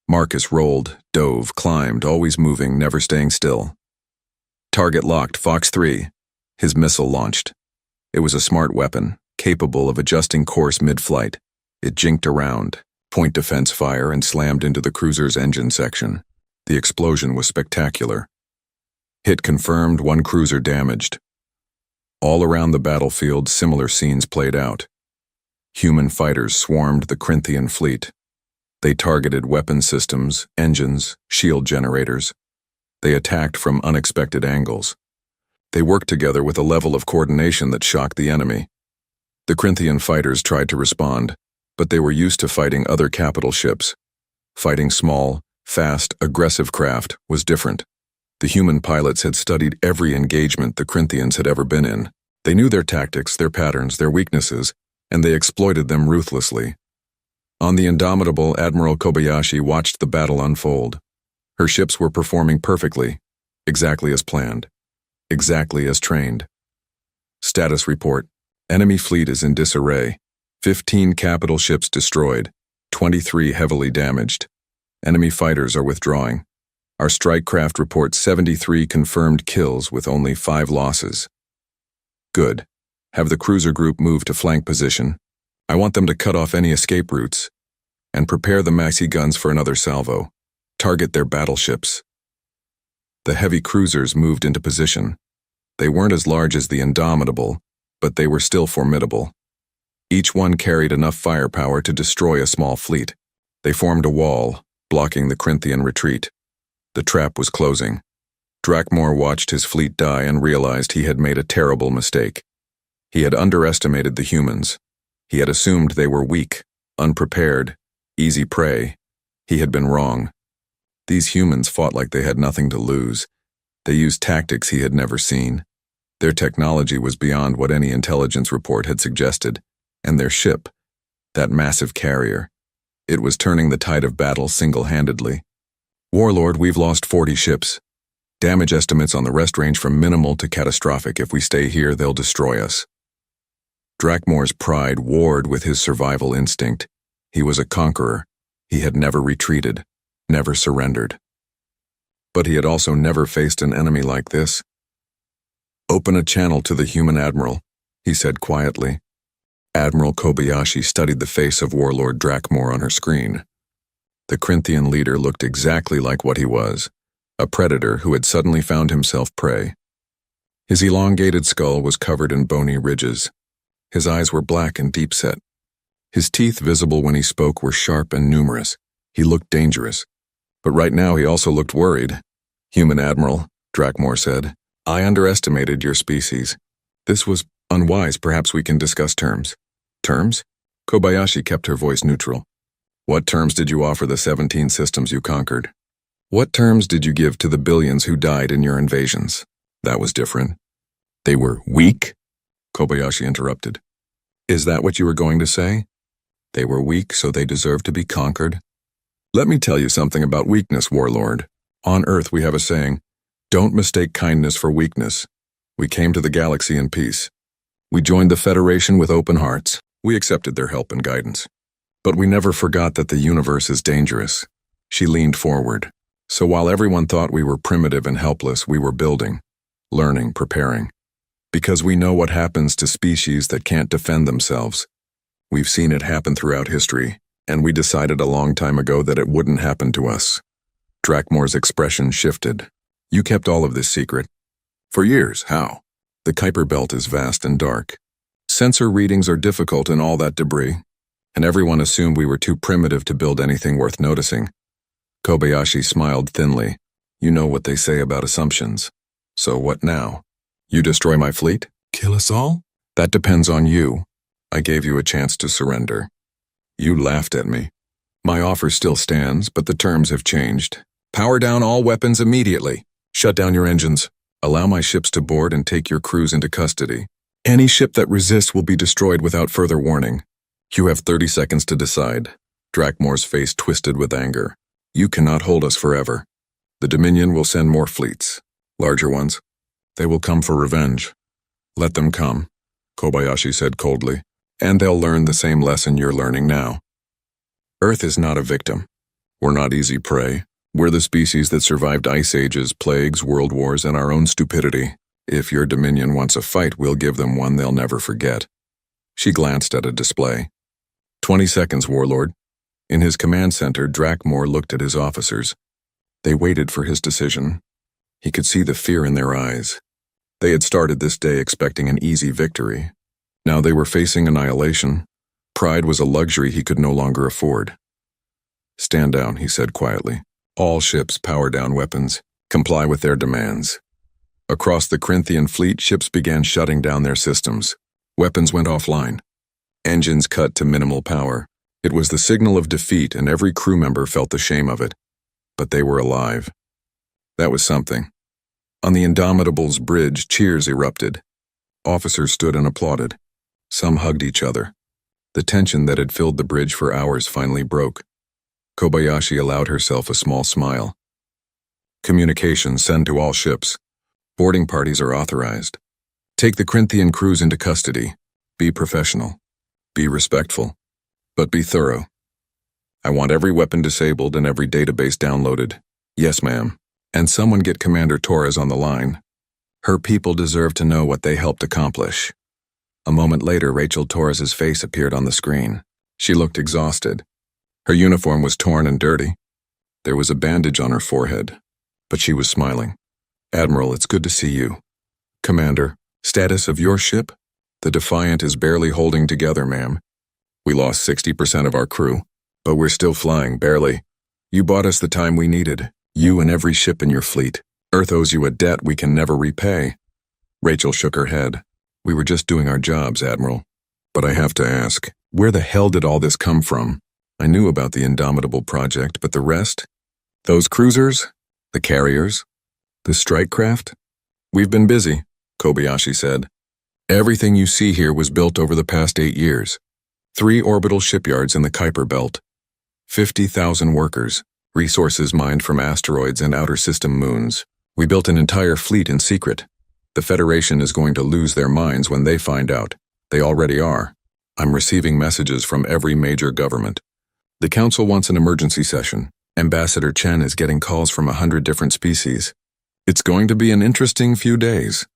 Marcus rolled, dove, climbed, always moving, never staying still. "Target locked, Fox 3. His missile launched. It was a smart weapon, capable of adjusting course mid-flight. It jinked around, point defense fire, and slammed into the cruiser's engine section. The explosion was spectacular. Hit confirmed, 1 cruiser damaged. All around the battlefield, similar scenes played out. Human fighters swarmed the Corinthian fleet. They targeted weapon systems, engines, shield generators. They attacked from unexpected angles. They worked together with a level of coordination that shocked the enemy. The Corinthian fighters tried to respond, but they were used to fighting other capital ships. Fighting small, fast, aggressive craft was different. The human pilots had studied every engagement the Corinthians had ever been in. They knew their tactics, their patterns, their weaknesses, and they exploited them ruthlessly. On the Indomitable, Admiral Kobayashi watched the battle unfold. Her ships were performing perfectly, exactly as planned, exactly as trained. Status report: enemy fleet is in disarray. 15 capital ships destroyed, 23 heavily damaged. Enemy fighters are withdrawing. Our strike craft reports 73 confirmed kills with only 5 losses. Good. Have the cruiser group move to flank position. I want them to cut off any escape routes. And prepare the maxi guns for another salvo. Target their battleships. The heavy cruisers moved into position. They weren't as large as the Indomitable, but they were still formidable. Each one carried enough firepower to destroy a small fleet. They formed a wall, blocking the Corinthian retreat. The trap was closing. Drakmor watched his fleet die and realized he had made a terrible mistake. He had underestimated the humans. He had assumed they were weak, unprepared, easy prey. He had been wrong. These humans fought like they had nothing to lose. They used tactics he had never seen. Their technology was beyond what any intelligence report had suggested. And their ship, that massive carrier, it was turning the tide of battle single-handedly. "Warlord, we've lost 40 ships. Damage estimates on the rest range from minimal to catastrophic. If we stay here, they'll destroy us." Drakmor's pride warred with his survival instinct. He was a conqueror. He had never retreated, never surrendered. But he had also never faced an enemy like this. "Open a channel to the human admiral," he said quietly. Admiral Kobayashi studied the face of Warlord Drakmor on her screen. The Corinthian leader looked exactly like what he was, a predator who had suddenly found himself prey. His elongated skull was covered in bony ridges. His eyes were black and deep-set. His teeth, visible when he spoke, were sharp and numerous. He looked dangerous. But right now he also looked worried. "Human Admiral," Drakmor said, "I underestimated your species. This was unwise. Perhaps we can discuss terms. Terms? Kobayashi kept her voice neutral. What terms did you offer the 17 systems you conquered? What terms did you give to the billions who died in your invasions? That was different. They were weak? Kobayashi interrupted. Is that what you were going to say? They were weak, so they deserve to be conquered? Let me tell you something about weakness, warlord. On Earth we have a saying, don't mistake kindness for weakness. We came to the galaxy in peace. We joined the Federation with open hearts. We accepted their help and guidance. But we never forgot that the universe is dangerous. She leaned forward. So while everyone thought we were primitive and helpless, we were building, learning, preparing. Because we know what happens to species that can't defend themselves. We've seen it happen throughout history, and we decided a long time ago that it wouldn't happen to us. Drakmore's expression shifted. You kept all of this secret. For years, how? The Kuiper Belt is vast and dark. Sensor readings are difficult in all that debris, and everyone assumed we were too primitive to build anything worth noticing. Kobayashi smiled thinly. You know what they say about assumptions. So what now? You destroy my fleet? Kill us all? That depends on you. I gave you a chance to surrender. You laughed at me. My offer still stands, but the terms have changed. Power down all weapons immediately. Shut down your engines. Allow my ships to board and take your crews into custody. Any ship that resists will be destroyed without further warning. You have 30 seconds to decide. Drakmore's face twisted with anger. You cannot hold us forever. The Dominion will send more fleets. Larger ones. They will come for revenge. Let them come, Kobayashi said coldly, and they'll learn the same lesson you're learning now. Earth is not a victim. We're not easy prey. We're the species that survived ice ages, plagues, world wars, and our own stupidity. If your Dominion wants a fight, we'll give them one they'll never forget. She glanced at a display. 20 seconds, warlord. In his command center, Drakmore looked at his officers. They waited for his decision. He could see the fear in their eyes. They had started this day expecting an easy victory. Now they were facing annihilation. Pride was a luxury he could no longer afford. Stand down, he said quietly. All ships power down weapons. Comply with their demands. Across the Corinthian fleet, ships began shutting down their systems. Weapons went offline. Engines cut to minimal power. It was the signal of defeat, and every crew member felt the shame of it. But they were alive. That was something. On the Indomitable's bridge, cheers erupted. Officers stood and applauded. Some hugged each other. The tension that had filled the bridge for hours finally broke. Kobayashi allowed herself a small smile. Communications send to all ships. Boarding parties are authorized. Take the Corinthian crews into custody. Be professional. Be respectful. But be thorough. I want every weapon disabled and every database downloaded. Yes, ma'am. And someone get Commander Torres on the line. Her people deserve to know what they helped accomplish. A moment later, Rachel Torres's face appeared on the screen. She looked exhausted. Her uniform was torn and dirty. There was a bandage on her forehead, but she was smiling. Admiral, it's good to see you. Commander, status of your ship? The Defiant is barely holding together, ma'am. We lost 60% of our crew, but we're still flying, barely. You bought us the time we needed, you and every ship in your fleet. Earth owes you a debt we can never repay. Rachel shook her head. We were just doing our jobs, Admiral. But I have to ask, where the hell did all this come from? I knew about the Indomitable project, but the rest? Those cruisers? The carriers? The strike craft? We've been busy, Kobayashi said. Everything you see here was built over the past 8 years. 3 orbital shipyards in the Kuiper Belt. 50,000 workers, resources mined from asteroids and outer system moons. We built an entire fleet in secret. The Federation is going to lose their minds when they find out. They already are. I'm receiving messages from every major government. The Council wants an emergency session. Ambassador Chen is getting calls from 100 different species. It's going to be an interesting few days.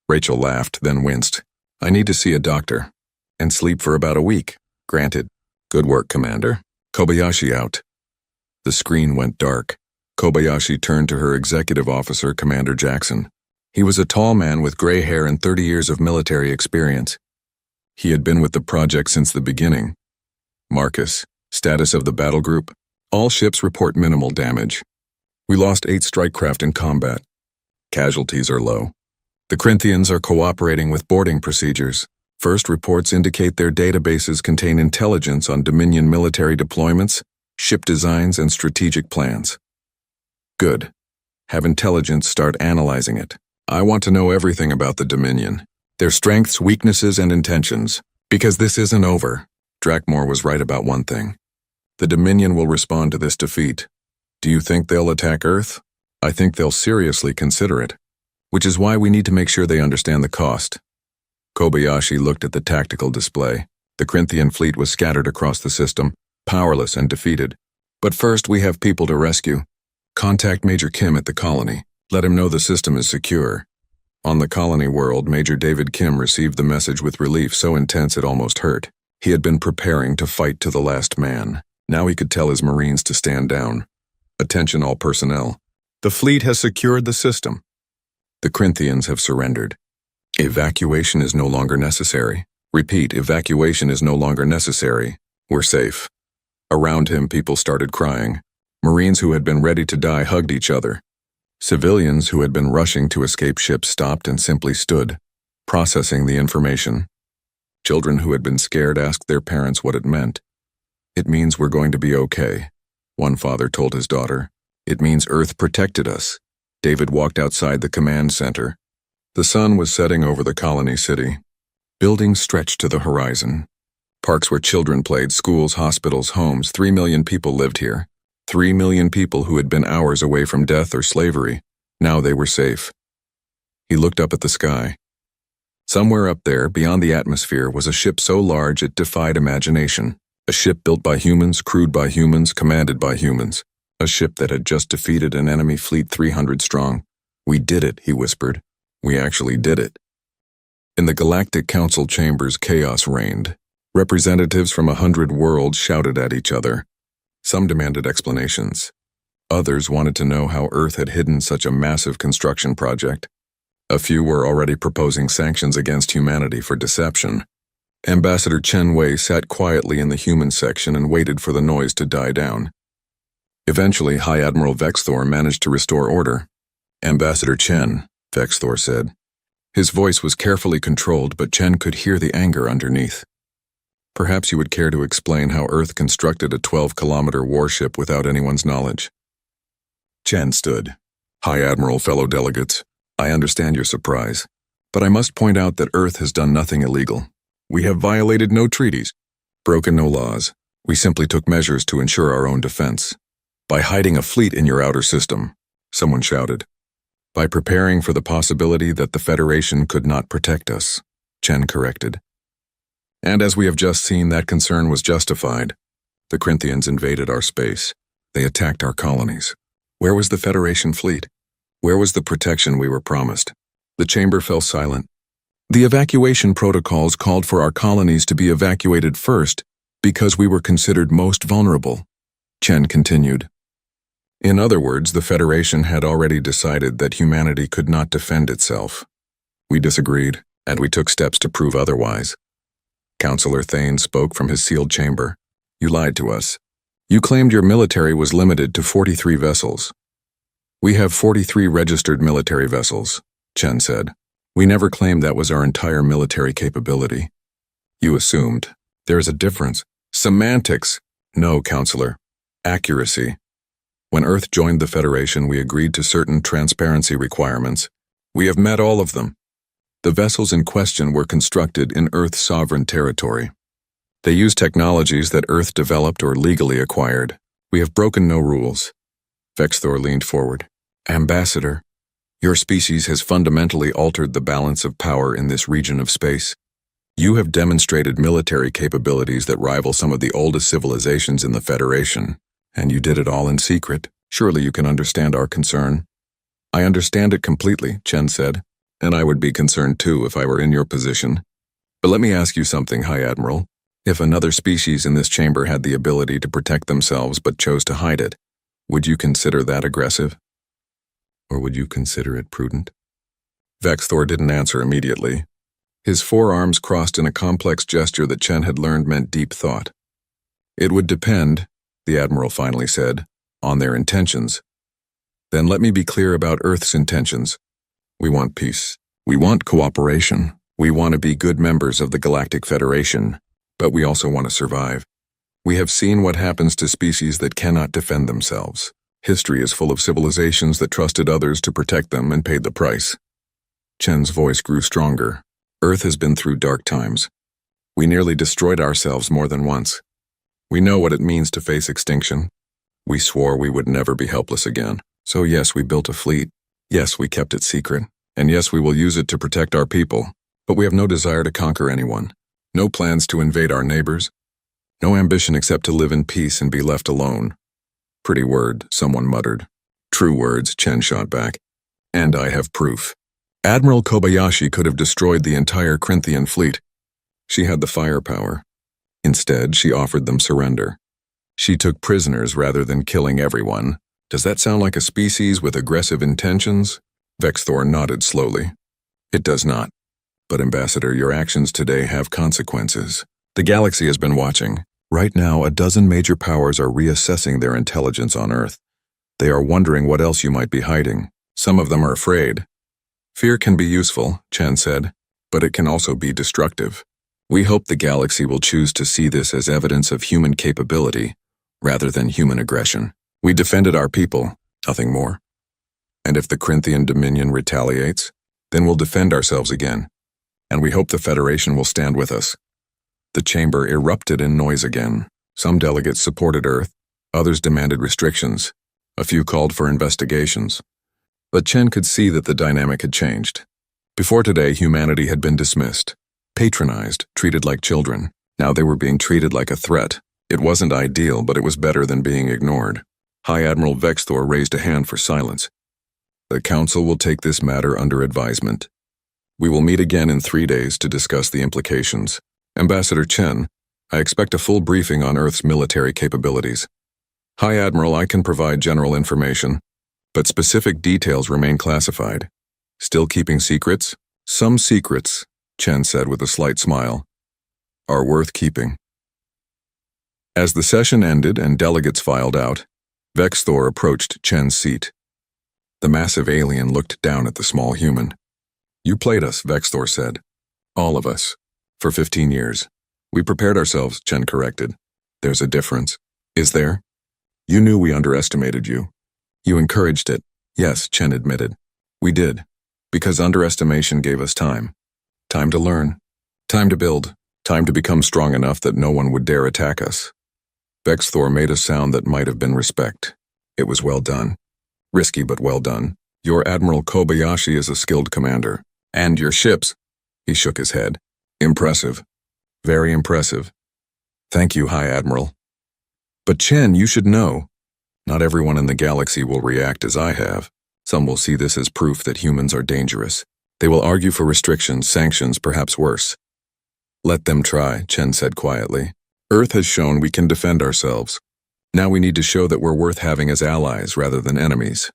Rachel laughed, then winced. I need to see a doctor. And sleep for about a week. Granted. Good work, Commander. Kobayashi out. The screen went dark. Kobayashi turned to her executive officer, Commander Jackson. He was a tall man with gray hair and 30 years of military experience. He had been with the project since the beginning. Marcus, status of the battle group. All ships report minimal damage. We lost 8 strike craft in combat. Casualties are low. The Corinthians are cooperating with boarding procedures. First reports indicate their databases contain intelligence on Dominion military deployments, ship designs, and strategic plans. Good. Have intelligence start analyzing it. I want to know everything about the Dominion, their strengths, weaknesses, and intentions, because this isn't over. Drakmore was right about one thing. The Dominion will respond to this defeat. Do you think they'll attack Earth? I think they'll seriously consider it, which is why we need to make sure they understand the cost. Kobayashi looked at the tactical display. The Corinthian fleet was scattered across the system, powerless and defeated. But first we have people to rescue. Contact Major Kim at the colony. Let him know the system is secure. On the colony world, Major David Kim received the message with relief so intense it almost hurt. He had been preparing to fight to the last man. Now he could tell his Marines to stand down. Attention all personnel. The fleet has secured the system. The Corinthians have surrendered. Evacuation is no longer necessary. Repeat, evacuation is no longer necessary. We're safe. Around him, people started crying. Marines who had been ready to die hugged each other. Civilians who had been rushing to escape ships stopped and simply stood, processing the information. Children who had been scared asked their parents what it meant. It means we're going to be okay, one father told his daughter. It means Earth protected us. David walked outside the command center. The sun was setting over the colony city. Buildings stretched to the horizon. Parks where children played, schools, hospitals, homes. 3 million people lived here. 3 million people who had been hours away from death or slavery. Now they were safe. He looked up at the sky. Somewhere up there, beyond the atmosphere, was a ship so large it defied imagination. A ship built by humans, crewed by humans, commanded by humans. A ship that had just defeated an enemy fleet 300 strong. We did it, he whispered. We actually did it. In the Galactic Council chambers, chaos reigned. Representatives from 100 worlds shouted at each other. Some demanded explanations. Others wanted to know how Earth had hidden such a massive construction project. A few were already proposing sanctions against humanity for deception. Ambassador Chen Wei sat quietly in the human section and waited for the noise to die down. Eventually, High Admiral Vexthor managed to restore order. Ambassador Chen, Vexthor said. His voice was carefully controlled, but Chen could hear the anger underneath. Perhaps you would care to explain how Earth constructed a 12-kilometer warship without anyone's knowledge. Chen stood. High Admiral, fellow delegates, I understand your surprise, but I must point out that Earth has done nothing illegal. We have violated no treaties, broken no laws. We simply took measures to ensure our own defense. By hiding a fleet in your outer system, someone shouted. By preparing for the possibility that the Federation could not protect us, Chen corrected. And as we have just seen, that concern was justified. The Corinthians invaded our space. They attacked our colonies. Where was the Federation fleet? Where was the protection we were promised? The chamber fell silent. The evacuation protocols called for our colonies to be evacuated first because we were considered most vulnerable, Chen continued. In other words, the Federation had already decided that humanity could not defend itself. We disagreed, and we took steps to prove otherwise. Councillor Thane spoke from his sealed chamber. You lied to us. You claimed your military was limited to 43 vessels. We have 43 registered military vessels, Chen said. We never claimed that was our entire military capability. You assumed. There is a difference. Semantics. No, Councillor. Accuracy. When Earth joined the Federation, we agreed to certain transparency requirements. We have met all of them. The vessels in question were constructed in Earth's sovereign territory. They used technologies that Earth developed or legally acquired. We have broken no rules. Vexthor leaned forward. Ambassador, your species has fundamentally altered the balance of power in this region of space. You have demonstrated military capabilities that rival some of the oldest civilizations in the Federation, and you did it all in secret. Surely you can understand our concern. I understand it completely, Chen said, and I would be concerned too if I were in your position. But let me ask you something, High Admiral. If another species in this chamber had the ability to protect themselves but chose to hide it, would you consider that aggressive? Or would you consider it prudent? Vexthor didn't answer immediately. His forearms crossed in a complex gesture that Chen had learned meant deep thought. It would depend, the Admiral finally said, on their intentions. Then let me be clear about Earth's intentions. We want peace. We want cooperation. We want to be good members of the Galactic Federation, but we also want to survive. We have seen what happens to species that cannot defend themselves. History is full of civilizations that trusted others to protect them and paid the price. Chen's voice grew stronger. Earth has been through dark times. We nearly destroyed ourselves more than once. We know what it means to face extinction. We swore we would never be helpless again. So yes, we built a fleet. Yes, we kept it secret. And yes, we will use it to protect our people. But we have no desire to conquer anyone. No plans to invade our neighbors. No ambition except to live in peace and be left alone. Pretty word, someone muttered. True words, Chen shot back. And I have proof. Admiral Kobayashi could have destroyed the entire Corinthian fleet. She had the firepower. Instead, she offered them surrender. She took prisoners rather than killing everyone. Does that sound like a species with aggressive intentions? Vexthor nodded slowly. It does not. But Ambassador, your actions today have consequences. The galaxy has been watching. Right now, a dozen major powers are reassessing their intelligence on Earth. They are wondering what else you might be hiding. Some of them are afraid. Fear can be useful, Chen said, but it can also be destructive. We hope the galaxy will choose to see this as evidence of human capability, rather than human aggression. We defended our people, nothing more. And if the Corinthian Dominion retaliates, then we'll defend ourselves again. And we hope the Federation will stand with us. The chamber erupted in noise again. Some delegates supported Earth, others demanded restrictions. A few called for investigations. But Chen could see that the dynamic had changed. Before today, humanity had been dismissed, patronized, treated like children. Now they were being treated like a threat. It wasn't ideal, but it was better than being ignored. High Admiral Vexthor raised a hand for silence. The Council will take this matter under advisement. We will meet again in 3 days to discuss the implications. Ambassador Chen, I expect a full briefing on Earth's military capabilities. High Admiral, I can provide general information, but specific details remain classified. Still keeping secrets? Some secrets, Chen said with a slight smile, are worth keeping. As the session ended and delegates filed out, Vexthor approached Chen's seat. The massive alien looked down at the small human. You played us, Vexthor said. All of us. For 15 years. We prepared ourselves, Chen corrected. There's a difference. Is there? You knew we underestimated you. You encouraged it. Yes, Chen admitted. We did. Because underestimation gave us time. Time to learn. Time to build. Time to become strong enough that no one would dare attack us. Vexthor made a sound that might have been respect. It was well done. Risky but well done. Your Admiral Kobayashi is a skilled commander. And your ships. He shook his head. Impressive. Very impressive. Thank you, High Admiral. But Chen, you should know. Not everyone in the galaxy will react as I have. Some will see this as proof that humans are dangerous. They will argue for restrictions, sanctions, perhaps worse. Let them try, Chen said quietly. Earth has shown we can defend ourselves. Now we need to show that we're worth having as allies rather than enemies.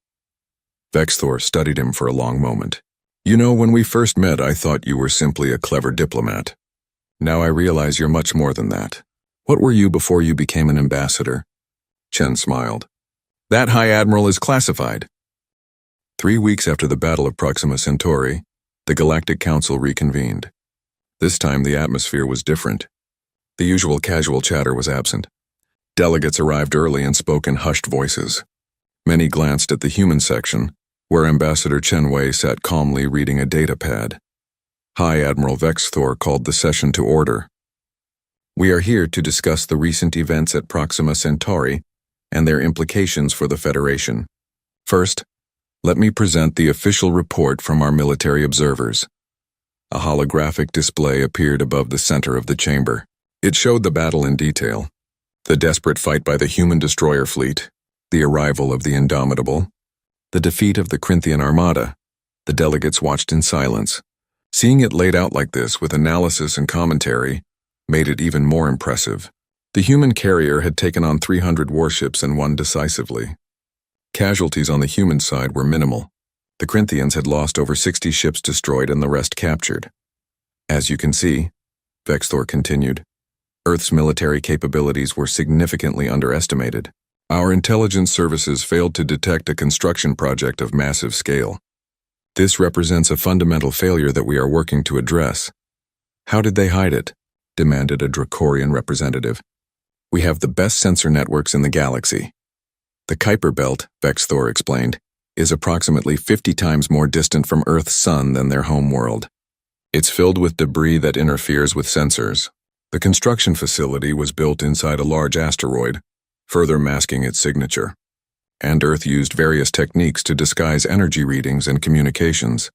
Vexthor studied him for a long moment. You know, when we first met, I thought you were simply a clever diplomat. Now I realize you're much more than that. What were you before you became an ambassador? Chen smiled. That, High Admiral, is classified. 3 weeks after the Battle of Proxima Centauri, the Galactic Council reconvened. This time the atmosphere was different. The usual casual chatter was absent. Delegates arrived early and spoke in hushed voices. Many glanced at the human section, where Ambassador Chen Wei sat calmly reading a data pad. High Admiral Vexthor called the session to order. We are here to discuss the recent events at Proxima Centauri and their implications for the Federation. First, let me present the official report from our military observers. A holographic display appeared above the center of the chamber. It showed the battle in detail. The desperate fight by the human destroyer fleet, the arrival of the Indomitable, the defeat of the Corinthian Armada. The delegates watched in silence. Seeing it laid out like this with analysis and commentary made it even more impressive. The human carrier had taken on 300 warships and won decisively. Casualties on the human side were minimal. The Corinthians had lost over 60 ships destroyed and the rest captured. As you can see, Vexthor continued, Earth's military capabilities were significantly underestimated. Our intelligence services failed to detect a construction project of massive scale. This represents a fundamental failure that we are working to address. How did they hide it? Demanded a Dracorian representative. We have the best sensor networks in the galaxy. The Kuiper Belt, Vexthor explained, is approximately 50 times more distant from Earth's sun than their home world. It's filled with debris that interferes with sensors. The construction facility was built inside a large asteroid, further masking its signature. And Earth used various techniques to disguise energy readings and communications.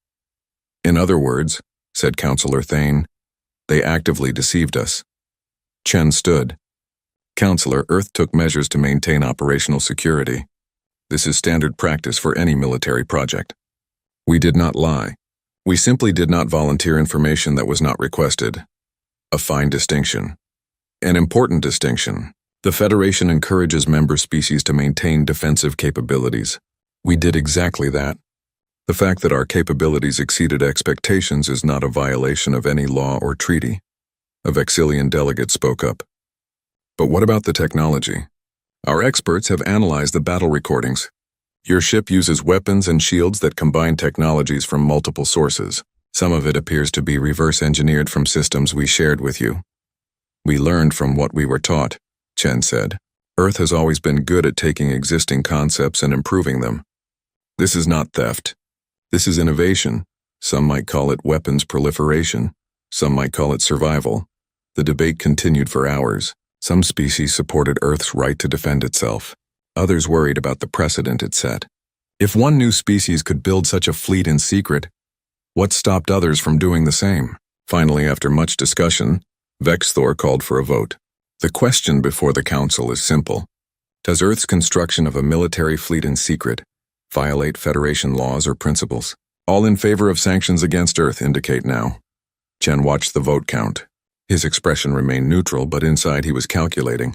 In other words, said Counselor Thane, they actively deceived us. Chen stood. Counselor, Earth took measures to maintain operational security. This is standard practice for any military project. We did not lie. We simply did not volunteer information that was not requested. A fine distinction. An important distinction. The Federation encourages member species to maintain defensive capabilities. We did exactly that. The fact that our capabilities exceeded expectations is not a violation of any law or treaty. A Vexillian delegate spoke up. But what about the technology? Our experts have analyzed the battle recordings. Your ship uses weapons and shields that combine technologies from multiple sources. Some of it appears to be reverse-engineered from systems we shared with you. We learned from what we were taught, Chen said. Earth has always been good at taking existing concepts and improving them. This is not theft. This is innovation. Some might call it weapons proliferation. Some might call it survival. The debate continued for hours. Some species supported Earth's right to defend itself. Others worried about the precedent it set. If one new species could build such a fleet in secret, what stopped others from doing the same? Finally, after much discussion, Vexthor called for a vote. The question before the Council is simple. Does Earth's construction of a military fleet in secret violate Federation laws or principles? All in favor of sanctions against Earth indicate now. Chen watched the vote count. His expression remained neutral, but inside he was calculating.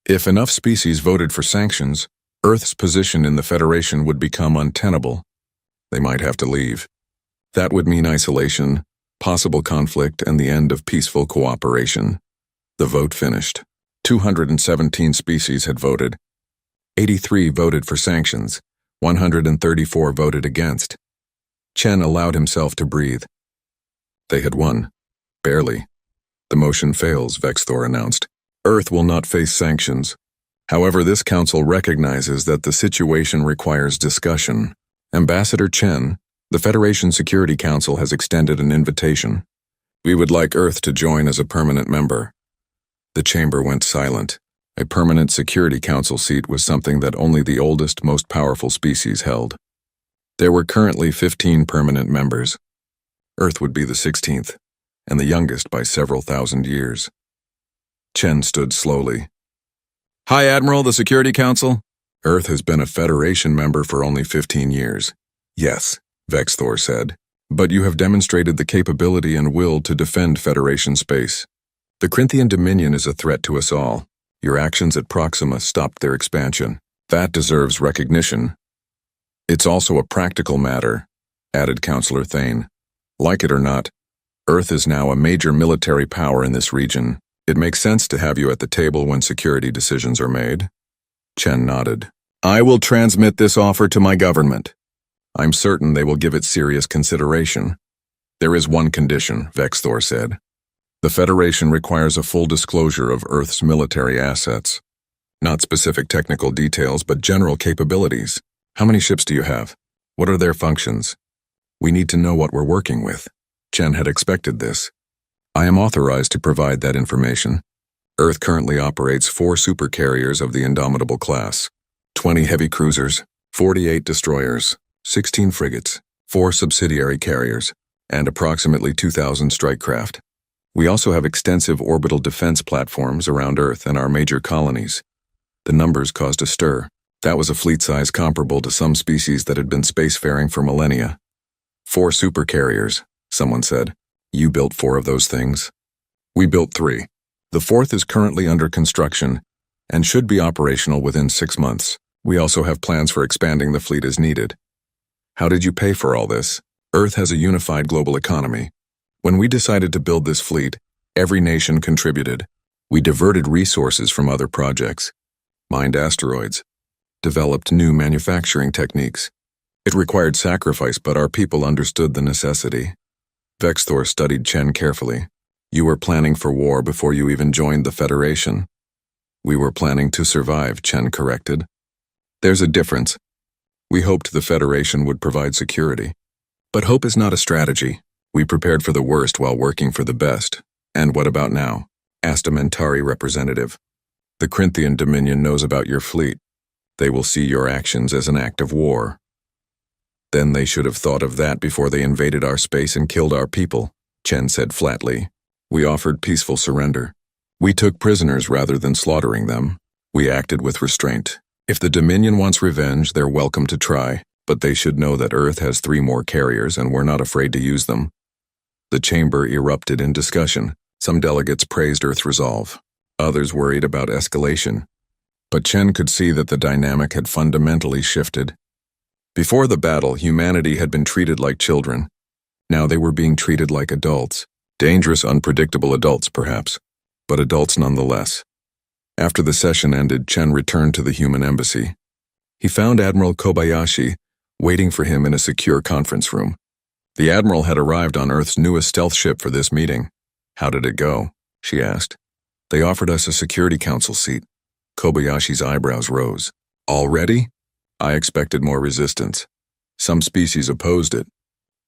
If enough species voted for sanctions, Earth's position in the Federation would become untenable. They might have to leave. That would mean isolation, possible conflict, and the end of peaceful cooperation. The vote finished. 217 species had voted. 83 voted for sanctions. 134 voted against. Chen allowed himself to breathe. They had won. Barely. The motion fails, Vexthor announced. Earth will not face sanctions. However, this council recognizes that the situation requires discussion. Ambassador Chen, the Federation Security Council has extended an invitation. We would like Earth to join as a permanent member. The chamber went silent. A permanent Security Council seat was something that only the oldest, most powerful species held. There were currently 15 permanent members. Earth would be the 16th, and the youngest by several thousand years. Chen stood slowly. Hi, Admiral, the Security Council. Earth has been a Federation member for only 15 years. Yes, Vexthor said, but you have demonstrated the capability and will to defend Federation space. The Corinthian Dominion is a threat to us all. Your actions at Proxima stopped their expansion. That deserves recognition. It's also a practical matter, added Counselor Thane. Like it or not, Earth is now a major military power in this region. It makes sense to have you at the table when security decisions are made. Chen nodded. I will transmit this offer to my government. I'm certain they will give it serious consideration. There is one condition, Vexthor said. The Federation requires a full disclosure of Earth's military assets. Not specific technical details, but general capabilities. How many ships do you have? What are their functions? We need to know what we're working with. Chen had expected this. I am authorized to provide that information. Earth currently operates 4 supercarriers of the Indomitable class, 20 heavy cruisers, 48 destroyers, 16 frigates, 4 subsidiary carriers, and approximately 2,000 strike craft. We also have extensive orbital defense platforms around Earth and our major colonies. The numbers caused a stir. That was a fleet size comparable to some species that had been spacefaring for millennia. 4 supercarriers, someone said. You built 4 of those things. We built 3. The 4th is currently under construction and should be operational within 6 months. We also have plans for expanding the fleet as needed. How did you pay for all this? Earth has a unified global economy. When we decided to build this fleet, every nation contributed. We diverted resources from other projects, mined asteroids, developed new manufacturing techniques. It required sacrifice, but our people understood the necessity. Vexthor studied Chen carefully. You were planning for war before you even joined the Federation. We were planning to survive, Chen corrected. There's a difference. We hoped the Federation would provide security. But hope is not a strategy. We prepared for the worst while working for the best. And what about now? Asked a Mentari representative. The Corinthian Dominion knows about your fleet. They will see your actions as an act of war. Then they should have thought of that before they invaded our space and killed our people, Chen said flatly. We offered peaceful surrender. We took prisoners rather than slaughtering them. We acted with restraint. If the Dominion wants revenge, they're welcome to try, but they should know that Earth has 3 more carriers and we're not afraid to use them. The chamber erupted in discussion. Some delegates praised Earth's resolve. Others worried about escalation. But Chen could see that the dynamic had fundamentally shifted. Before the battle, humanity had been treated like children. Now they were being treated like adults. Dangerous, unpredictable adults, perhaps, but adults nonetheless. After the session ended, Chen returned to the human embassy. He found Admiral Kobayashi waiting for him in a secure conference room. The Admiral had arrived on Earth's newest stealth ship for this meeting. How did it go? She asked. They offered us a Security Council seat. Kobayashi's eyebrows rose. Already? I expected more resistance. Some species opposed it,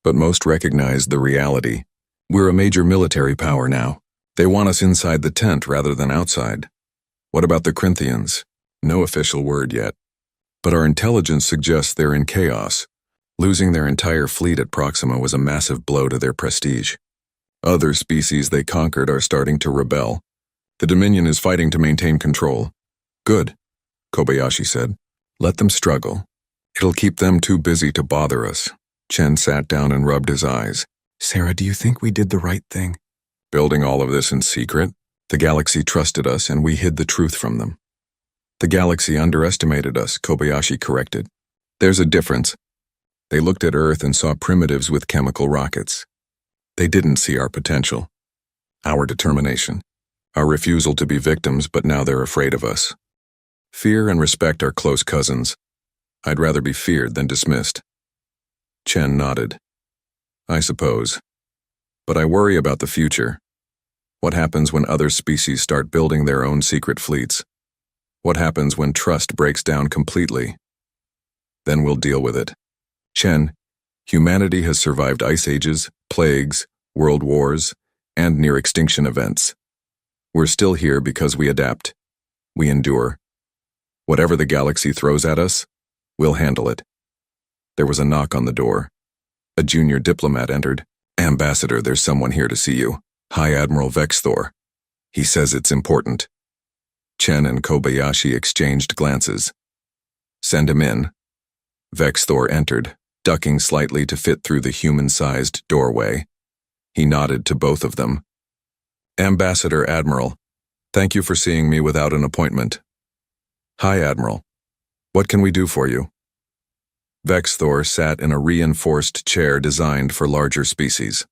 but most recognized the reality. We're a major military power now. They want us inside the tent rather than outside. What about the Corinthians? No official word yet. But our intelligence suggests they're in chaos. Losing their entire fleet at Proxima was a massive blow to their prestige. Other species they conquered are starting to rebel. The Dominion is fighting to maintain control. Good, Kobayashi said. Let them struggle. It'll keep them too busy to bother us. Chen sat down and rubbed his eyes. Sarah, do you think we did the right thing? Building all of this in secret? The galaxy trusted us and we hid the truth from them. The galaxy underestimated us, Kobayashi corrected. There's a difference. They looked at Earth and saw primitives with chemical rockets. They didn't see our potential, our determination, our refusal to be victims, but now they're afraid of us. Fear and respect are close cousins. I'd rather be feared than dismissed. Chen nodded. I suppose. But I worry about the future. What happens when other species start building their own secret fleets? What happens when trust breaks down completely? Then we'll deal with it. Chen, humanity has survived ice ages, plagues, world wars, and near-extinction events. We're still here because we adapt. We endure. Whatever the galaxy throws at us, we'll handle it. There was a knock on the door. A junior diplomat entered. Ambassador, there's someone here to see you. High Admiral Vexthor. He says it's important. Chen and Kobayashi exchanged glances. Send him in. Vexthor entered, ducking slightly to fit through the human-sized doorway. He nodded to both of them. Ambassador Admiral, thank you for seeing me without an appointment. Hi, Admiral. What can we do for you? Vexthor sat in a reinforced chair designed for larger species.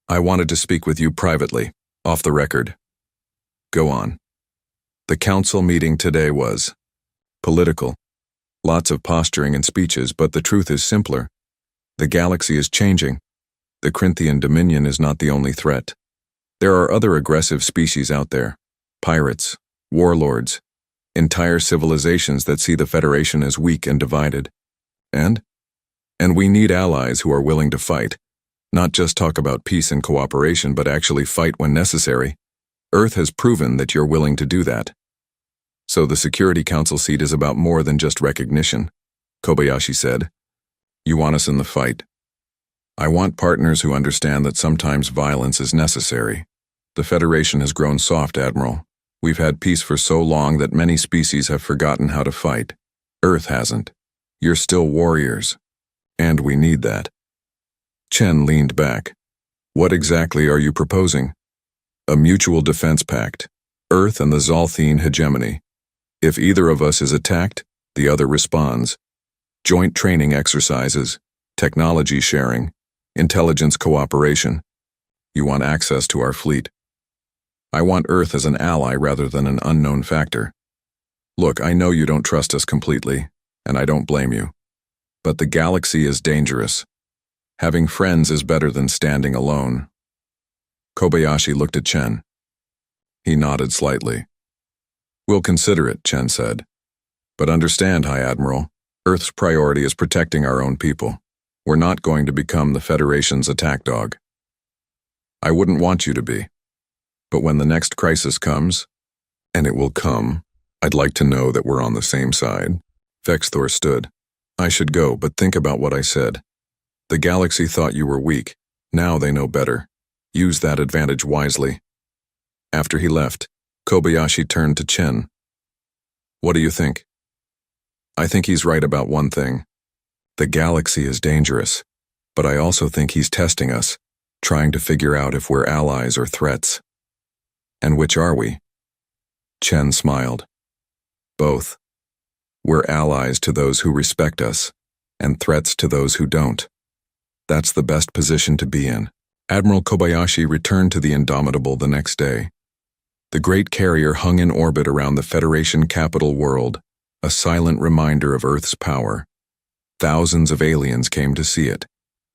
I wanted to speak with you privately, off the record. Go on. The council meeting today was political. Lots of posturing and speeches, but the truth is simpler. The galaxy is changing. The Corinthian Dominion is not the only threat. There are other aggressive species out there. Pirates, warlords, entire civilizations that see the Federation as weak and divided. And we need allies who are willing to fight. Not just talk about peace and cooperation, but actually fight when necessary. Earth has proven that you're willing to do that. So the Security Council seat is about more than just recognition, Kobayashi said. You want us in the fight. I want partners who understand that sometimes violence is necessary. The Federation has grown soft, Admiral. We've had peace for so long that many species have forgotten how to fight. Earth hasn't. You're still warriors. And we need that. Chen leaned back. What exactly are you proposing? A mutual defense pact. Earth and the Zalthine hegemony. If either of us is attacked, the other responds. Joint training exercises, technology sharing, intelligence cooperation. You want access to our fleet. I want Earth as an ally rather than an unknown factor. Look, I know you don't trust us completely, and I don't blame you. But the galaxy is dangerous. Having friends is better than standing alone. Kobayashi looked at Chen. He nodded slightly. We'll consider it, Chen said. But understand, High Admiral, Earth's priority is protecting our own people. We're not going to become the Federation's attack dog. I wouldn't want you to be. But when the next crisis comes, and it will come, I'd like to know that we're on the same side. Vexthor stood. I should go, but think about what I said. The galaxy thought you were weak. Now they know better. Use that advantage wisely. After he left, Kobayashi turned to Chen. What do you think? I think he's right about one thing. The galaxy is dangerous, but I also think he's testing us, trying to figure out if we're allies or threats. And which are we? Chen smiled. Both. We're allies to those who respect us, and threats to those who don't. That's the best position to be in. Admiral Kobayashi returned to the Indomitable the next day. The great carrier hung in orbit around the Federation capital world, a silent reminder of Earth's power. Thousands of aliens came to see it,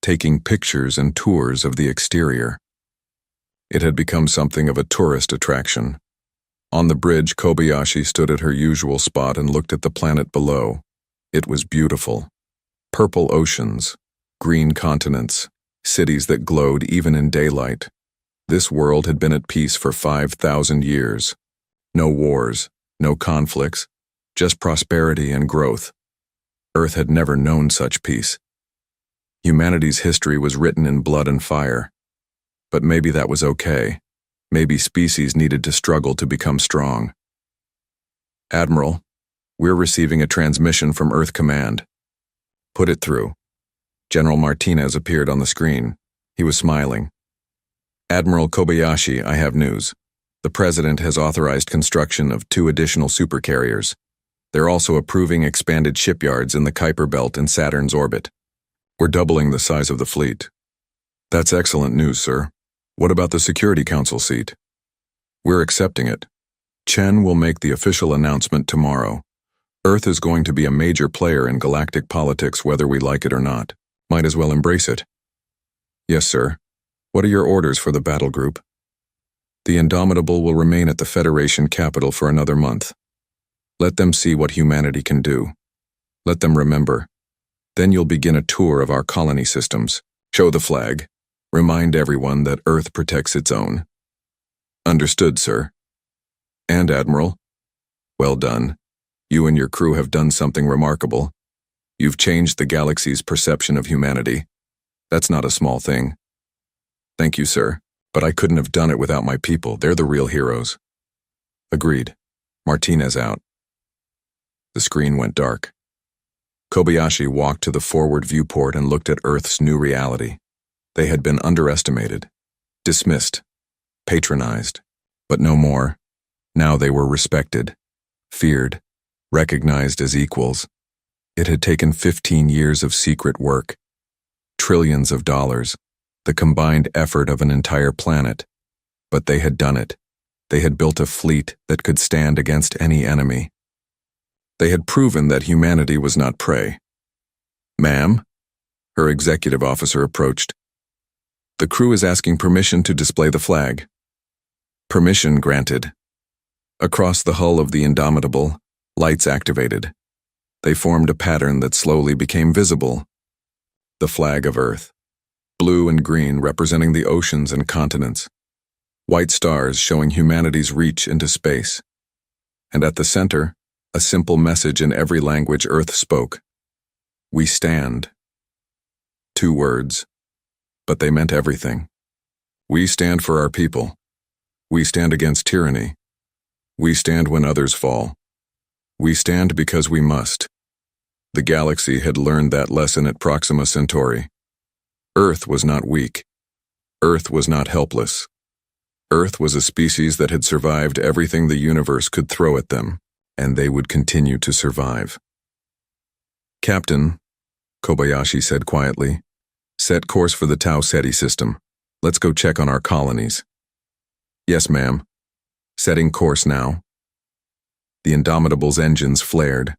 taking pictures and tours of the exterior. It had become something of a tourist attraction. On the bridge, Kobayashi stood at her usual spot and looked at the planet below. It was beautiful. Purple oceans, green continents, cities that glowed even in daylight. This world had been at peace for 5,000 years. No wars, no conflicts, just prosperity and growth. Earth had never known such peace. Humanity's history was written in blood and fire. But maybe that was okay. Maybe species needed to struggle to become strong. Admiral, we're receiving a transmission from Earth Command. Put it through. General Martinez appeared on the screen. He was smiling. Admiral Kobayashi, I have news. The President has authorized construction of 2 additional supercarriers. They're also approving expanded shipyards in the Kuiper Belt and Saturn's orbit. We're doubling the size of the fleet. That's excellent news, sir. What about the Security Council seat? We're accepting it. Chen will make the official announcement tomorrow. Earth is going to be a major player in galactic politics whether we like it or not. Might as well embrace it. Yes, sir. What are your orders for the battle group? The Indomitable will remain at the Federation capital for another month. Let them see what humanity can do. Let them remember. Then you'll begin a tour of our colony systems. Show the flag. Remind everyone that Earth protects its own. Understood, sir. And, Admiral, well done. You and your crew have done something remarkable. You've changed the galaxy's perception of humanity. That's not a small thing. Thank you, sir, but I couldn't have done it without my people. They're the real heroes. Agreed. Martinez out. The screen went dark. Kobayashi walked to the forward viewport and looked at Earth's new reality. They had been underestimated, dismissed, patronized, but no more. Now they were respected, feared, recognized as equals. It had taken 15 years of secret work, trillions of dollars, the combined effort of an entire planet. But they had done it. They had built a fleet that could stand against any enemy. They had proven that humanity was not prey. Ma'am? Her executive officer approached. The crew is asking permission to display the flag. Permission granted. Across the hull of the Indomitable, lights activated. They formed a pattern that slowly became visible. The flag of Earth. Blue and green representing the oceans and continents. White stars showing humanity's reach into space. And at the center, a simple message in every language Earth spoke. We stand. 2 words, but they meant everything. We stand for our people. We stand against tyranny. We stand when others fall. We stand because we must. The galaxy had learned that lesson at Proxima Centauri. Earth was not weak. Earth was not helpless. Earth was a species that had survived everything the universe could throw at them, and they would continue to survive. Captain, Kobayashi said quietly, set course for the Tau Ceti system. Let's go check on our colonies. Yes, ma'am. Setting course now. The Indomitable's engines flared.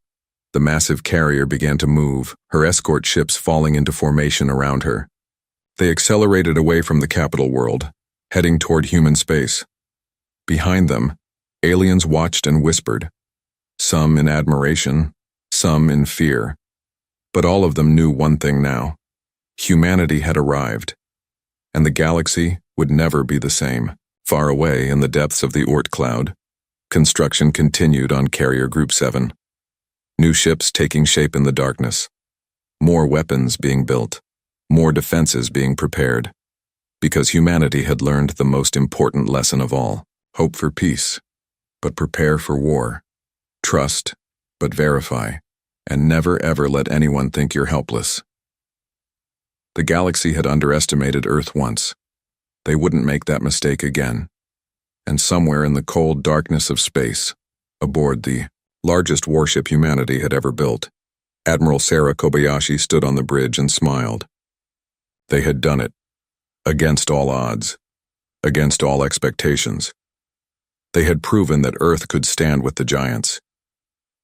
The massive carrier began to move, her escort ships falling into formation around her. They accelerated away from the capital world, heading toward human space. Behind them, aliens watched and whispered, some in admiration, some in fear. But all of them knew one thing now. Humanity had arrived, and the galaxy would never be the same. Far away in the depths of the Oort cloud, construction continued on Carrier Group 7. New ships taking shape in the darkness. More weapons being built. More defenses being prepared. Because humanity had learned the most important lesson of all. Hope for peace, but prepare for war. Trust, but verify. And never ever let anyone think you're helpless. The galaxy had underestimated Earth once. They wouldn't make that mistake again. And somewhere in the cold darkness of space, aboard the largest warship humanity had ever built, Admiral Sarah Kobayashi stood on the bridge and smiled. They had done it. Against all odds. Against all expectations. They had proven that Earth could stand with the giants.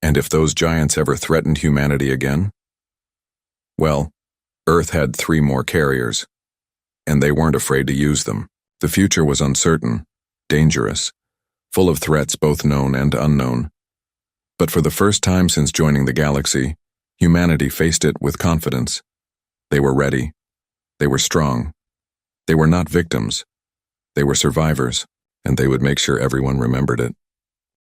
And if those giants ever threatened humanity again? Well, Earth had 3 more carriers, and they weren't afraid to use them. The future was uncertain, dangerous, full of threats both known and unknown. But for the first time since joining the galaxy, humanity faced it with confidence. They were ready. They were strong. They were not victims. They were survivors, and they would make sure everyone remembered it.